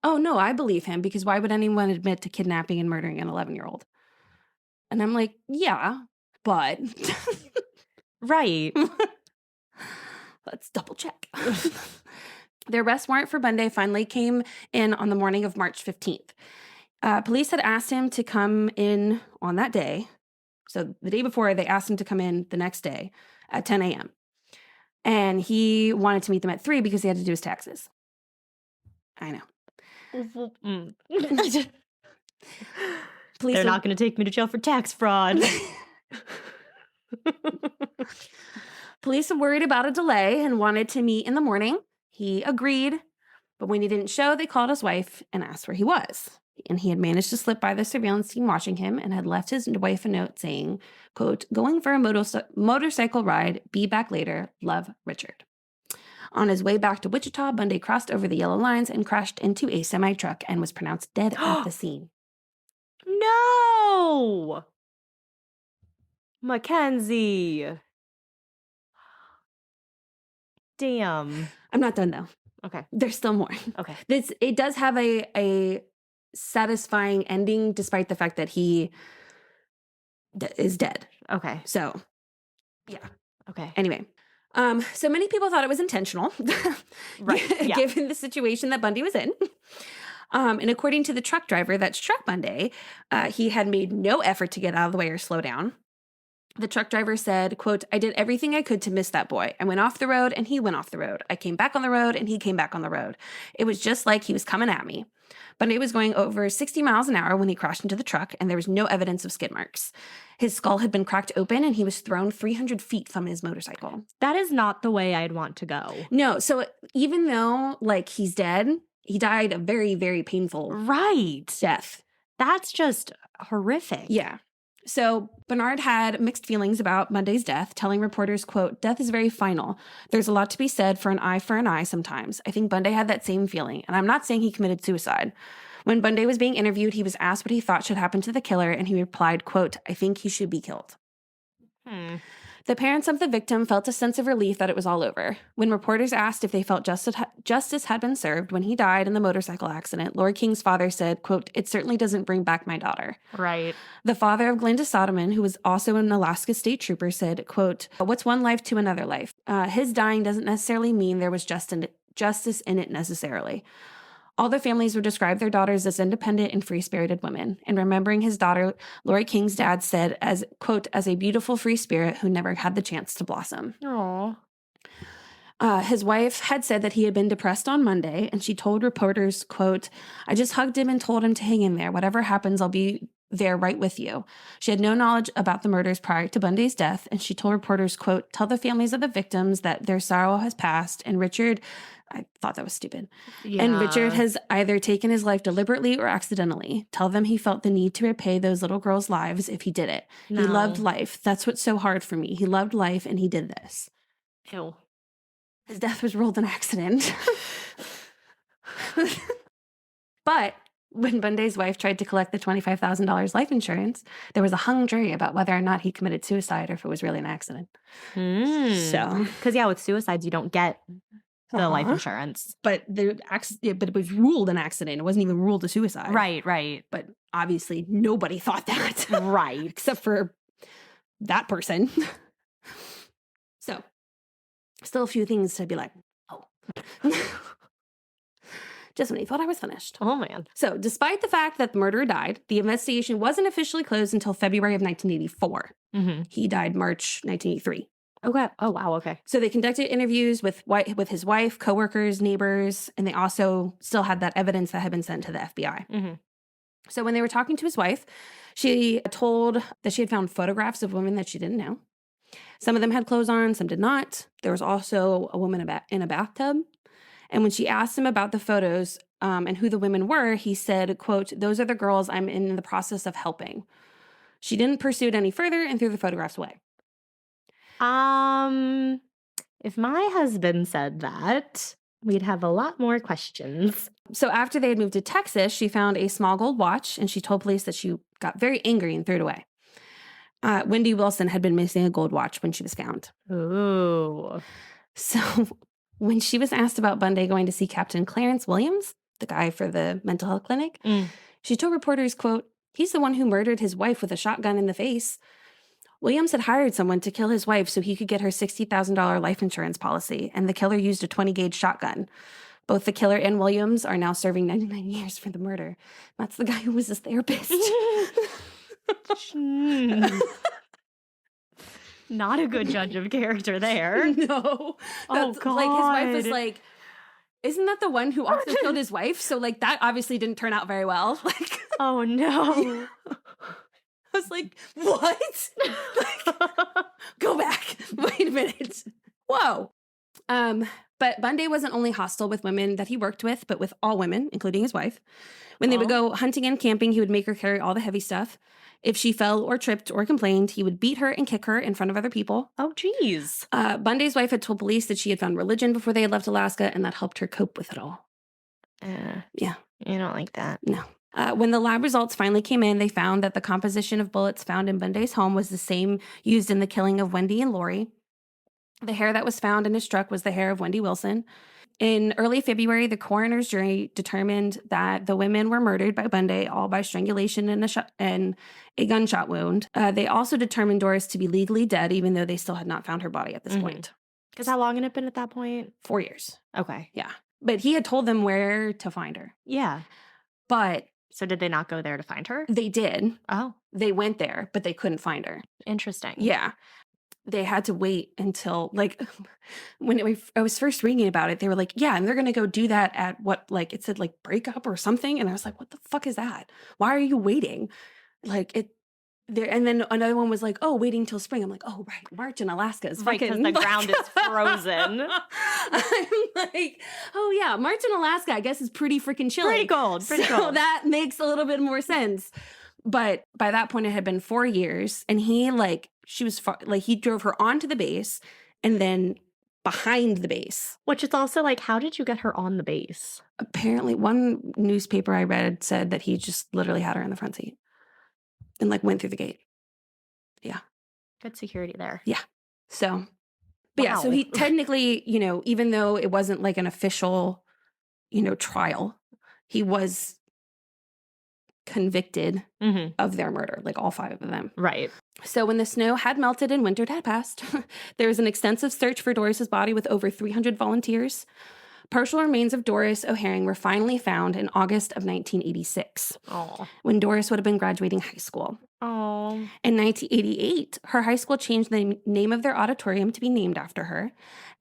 oh, no, I believe him because why would anyone admit to kidnapping and murdering an 11-year-old? And I'm like, yeah, but. Right. Let's double check. The arrest warrant for Bunday finally came in on the morning of March 15th. Police had asked him to come in on that day. So the day before, they asked him to come in the next day at 10 a.m. And he wanted to meet them at 3 because he had to do his taxes. I know. Police They're not going to take me to jail for tax fraud. Police were worried about a delay and wanted to meet in the morning. He agreed, but when he didn't show, they called his wife and asked where he was. And he had managed to slip by the surveillance team watching him and had left his wife a note saying, quote, going for a motorcycle ride, be back later, love, Richard. On his way back to Wichita, Bunday crossed over the yellow lines and crashed into a semi-truck and was pronounced dead at the scene. No! Mackenzie. Damn. I'm not done, though. Okay. There's still more. Okay. It does have a satisfying ending despite the fact that he is dead. Okay. So, yeah. Okay. Anyway. So many people thought it was intentional. Right. Yeah. Given the situation that Bunday was in. And according to the truck driver that struck Bunday, he had made no effort to get out of the way or slow down. The truck driver said, quote, I did everything I could to miss that boy. I went off the road and he went off the road. I came back on the road and he came back on the road. It was just like he was coming at me. Bunday was going over 60 miles an hour when he crashed into the truck, and there was no evidence of skid marks. His skull had been cracked open and he was thrown 300 feet from his motorcycle. That is not the way I'd want to go. No. So even though, like, he's dead, he died a very, very painful death. That's just horrific. Yeah. So Bernard had mixed feelings about Bunday's death, telling reporters, quote, death is very final. There's a lot to be said for an eye sometimes. I think Bunday had that same feeling, and I'm not saying he committed suicide. When Bunday was being interviewed, he was asked what he thought should happen to the killer, and he replied, quote, I think he should be killed. The parents of the victim felt a sense of relief that it was all over. When reporters asked if they felt justice had been served when he died in the motorcycle accident, Lori King's father said, quote, "It certainly doesn't bring back my daughter." Right. The father of Glenda Soderman, who was also an Alaska state trooper, said, quote, "What's one life to another life? His dying doesn't necessarily mean there was justice in it necessarily. All the families would describe their daughters as independent and free-spirited women. And remembering his daughter, Lori King's dad said, as, quote, as a beautiful free spirit who never had the chance to blossom." Aww. His wife had said that he had been depressed on Monday, and she told reporters, quote, "I just hugged him and told him to hang in there. Whatever happens, I'll be there right with you." She had no knowledge about the murders prior to Bunday's death, and she told reporters, quote, "Tell the families of the victims that their sorrow has passed, and Richard," I thought that was stupid, Yeah. "and Richard has either taken his life deliberately or accidentally. Tell them he felt the need to repay those little girls' lives if he did it. No. He loved life. That's what's so hard for me. He loved life, and he did this." Ew. His death was ruled an accident. But when Bunday's wife tried to collect the $25,000 life insurance, there was a hung jury about whether or not he committed suicide or if it was really an accident. So, because with suicides, you don't get the life insurance. but but it was ruled an accident. It wasn't even ruled a suicide. Right. But obviously nobody thought that. Right. Except for that person. So, still a few things to be like, oh. Just when he thought I was finished. Oh, man. So, despite the fact that the murderer died, the investigation wasn't officially closed until February of 1984. Mm-hmm. He died March 1983. Okay. Oh, wow. Okay. So they conducted interviews with his wife, coworkers, neighbors, and they also still had that evidence that had been sent to the FBI. Mm-hmm. So when they were talking to his wife, she told that she had found photographs of women that she didn't know. Some of them had clothes on, some did not. There was also a woman in a bathtub. And when she asked him about the photos and who the women were, he said, quote, "Those are the girls I'm in the process of helping." She didn't pursue it any further and threw the photographs away. If my husband said that, we'd have a lot more questions. So after they had moved to Texas, she found a small gold watch, and she told police that she got very angry and threw it away. Wendy Wilson had been missing a gold watch when she was found. Ooh. So when she was asked about Bunday going to see Captain Clarence Williams, the guy for the mental health clinic, she told reporters, quote, "He's the one who murdered his wife with a shotgun in the face. Williams had hired someone to kill his wife so he could get her $60,000 life insurance policy, and the killer used a 20-gauge shotgun. Both the killer and Williams are now serving 99 years for the murder." That's the guy who was his therapist. Not a good judge of character there. No. Oh, God. Like, his wife was like, "Isn't that the one who also killed his wife?" So, like, that obviously didn't turn out very well. Like, oh, no. I was like, what? Like, go back. Wait a minute. Whoa. But Bunday wasn't only hostile with women that he worked with, but with all women, including his wife. When they would go hunting and camping, he would make her carry all the heavy stuff. If she fell or tripped or complained, he would beat her and kick her in front of other people. Oh, geez. Bunday's wife had told police that she had found religion before they had left Alaska, and that helped her cope with it all. Yeah. You don't like that. No. When the lab results finally came in, they found that the composition of bullets found in Bunday's home was the same used in the killing of Wendy and Lori. The hair that was found in his truck was the hair of Wendy Wilson. In early February, the coroner's jury determined that the women were murdered by Bunday, all by strangulation and a gunshot wound. They also determined Doris to be legally dead, even though they still had not found her body at this point. Because how long had it been at that point? 4 years. Okay. Yeah. But he had told them where to find her. Yeah. But so did they not go there to find her? they did. Oh, They went there, but they couldn't find her. interesting. Yeah. They had to wait until, like, when I was first reading about it, they were like, yeah, and they're going to go do that at what, like, it said, like, breakup or something. And I was like, what the fuck is that? Why are you waiting? Like, it there. And then another one was like, oh, waiting till spring. I'm like, oh, right. March in Alaska is Right, because fucking, the like, ground is frozen. I'm like, oh, yeah, March in Alaska, I guess, is pretty freaking chilly. Pretty cold. Pretty So cold. that makes a little bit more sense. But by that point, it had been 4 years, and he, like, he drove her onto the base and then behind the base. Which is also like, how did you get her on the base? Apparently, one newspaper I read said that he just literally had her in the front seat and, like, went through the gate. Yeah. Good security there. Yeah. So, but yeah, so Wow. he technically, even though it wasn't like an official, trial, he was convicted Mm-hmm. of their murder, like all 5 of them. Right. So when the snow had melted and winter had passed, there was an extensive search for Doris's body with over 300 volunteers. Partial remains of Doris O'Haring were finally found in August of 1986, Oh. when Doris would have been graduating high school. Oh. In 1988, her high school changed the name of their auditorium to be named after her.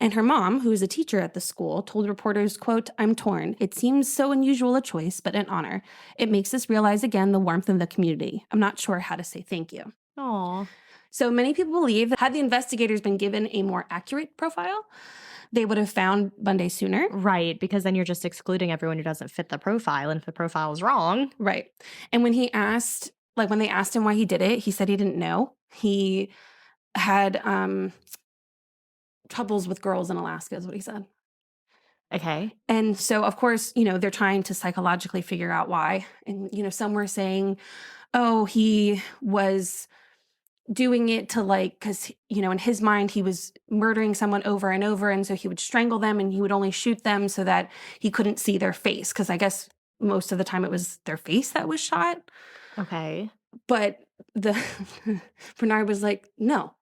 And her mom, who was a teacher at the school, told reporters, quote, "I'm torn. It seems so unusual a choice, but an honor. It makes us realize again the warmth of the community. I'm not sure how to say thank you." Oh. So many people believe that had the investigators been given a more accurate profile, they would have found Bunday sooner. Right, because then you're just excluding everyone who doesn't fit the profile, and if the profile is wrong. Right. And when they asked him why he did it, he said he didn't know. He had troubles with girls in Alaska is what he said. Okay. And so, of course, they're trying to psychologically figure out why. And, some were saying, oh, he was doing it to because, in his mind, he was murdering someone over and over. And so he would strangle them and he would only shoot them so that he couldn't see their face. Because I guess most of the time it was their face that was shot. Okay. But Bernard was like, no.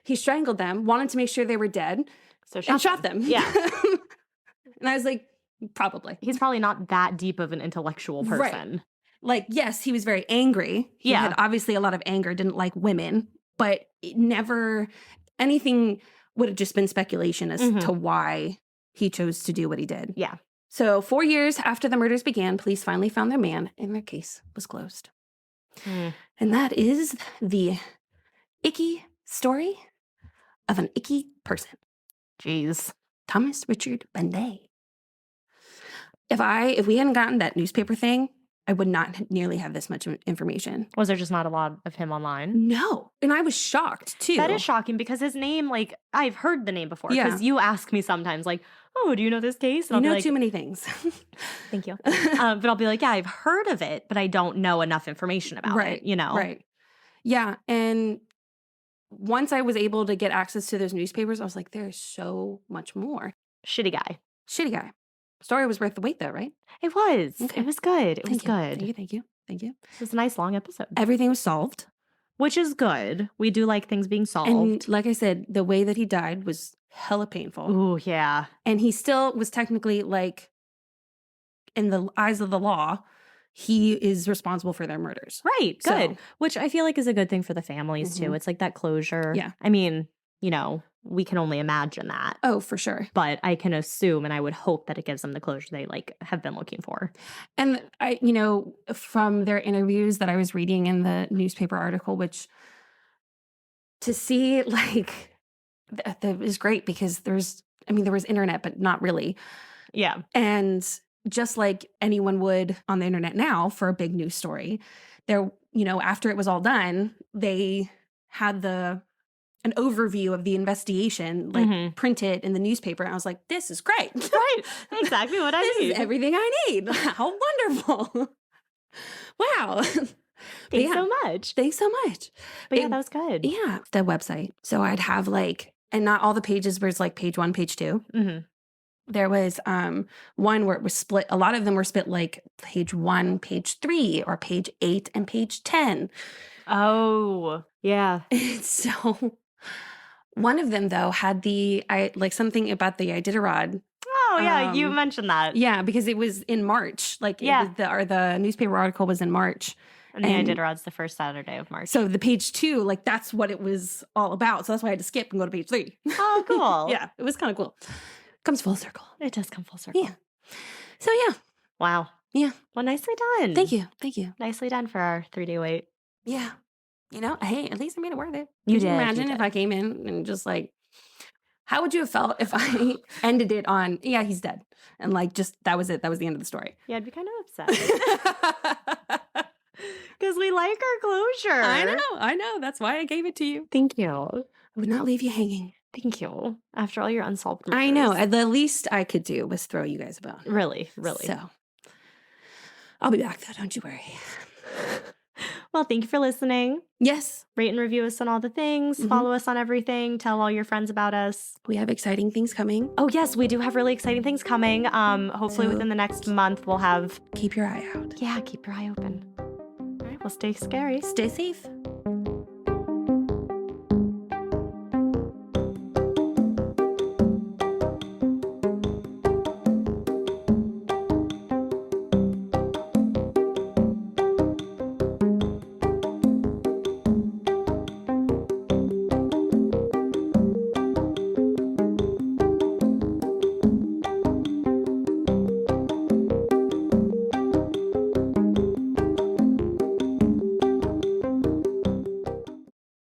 He strangled them, wanted to make sure they were dead, and shot them. Yeah. And I was like, probably. He's probably not that deep of an intellectual person. Right. Yes, he was very angry. He had obviously a lot of anger, didn't like women, but anything would have just been speculation as to why he chose to do what he did. Yeah. So 4 years after the murders began, police finally found their man and their case was closed. And that is the icky story of an icky person. Jeez. Thomas Richard Bunday. If we hadn't gotten that newspaper thing, I would not nearly have this much information. Was there just not a lot of him online? No. And I was shocked, too. That is shocking because his name, I've heard the name before. Because you ask me sometimes, oh, do you know this case? And I'll be too many things. Thank you. But I'll be like, yeah, I've heard of it, but I don't know enough information about it, Right. Yeah. And once I was able to get access to those newspapers, I was like, there's so much more. Shitty guy. Story was worth the wait, though, right? It was. Okay. It was good. It was good. Thank you. It was a nice long episode. Everything was solved. Which is good. We do like things being solved. And like I said, the way that he died was hella painful. Ooh, yeah. And he still was technically in the eyes of the law, he is responsible for their murders. Right. Good. So, which I feel like is a good thing for the families too. It's like that closure. Yeah. I mean, we can only imagine that. Oh, for sure. But I can assume and I would hope that it gives them the closure they have been looking for. And I, from their interviews that I was reading in the newspaper article, which to see that was great because there was internet, but not really. Yeah. And just like anyone would on the internet now for a big news story, there, after it was all done, they had an overview of the investigation, printed in the newspaper. And I was like, this is great. Right. Exactly what I need. This is everything I need. How wonderful. Wow. Thanks so much. But yeah, that was good. Yeah. The website. So I'd have and not all the pages was page 1, page 2. Mm-hmm. There was one where it was split. A lot of them were split page 1, page 3, or page 8 and page 10. Oh, yeah. So one of them, though, had something about the Iditarod. Oh, yeah. You mentioned that. Yeah, because it was in March. The newspaper article was in March. And the Iditarod's the first Saturday of March. So the page 2, that's what it was all about. So that's why I had to skip and go to page 3. Oh, cool. Yeah, it was kind of cool. Comes full circle. It does come full circle. Yeah. So, yeah. Wow. Yeah. Well, nicely done. Thank you. Nicely done for our 3-day wait. Yeah. Hey, at least I made it worth it. You Could did. Imagine if I came in and just how would you have felt if I ended it on, yeah, he's dead. And that was it. That was the end of the story. Yeah, I'd be kind of upset. Because we like our closure. I know. That's why I gave it to you. Thank you. I would not leave you hanging. Thank you. After all your unsolved murders. I know. The least I could do was throw you guys a bone. Really. So, I'll be back though. Don't you worry. Well, thank you for listening. Yes. Rate and review us on all the things. Mhm. Follow us on everything. Tell all your friends about us. We have exciting things coming. Oh, yes, we do have really exciting things coming. Hopefully So- within the next month, we'll have... Keep your eye out. Yeah, keep your eye open. All right, well, stay scary. Stay safe.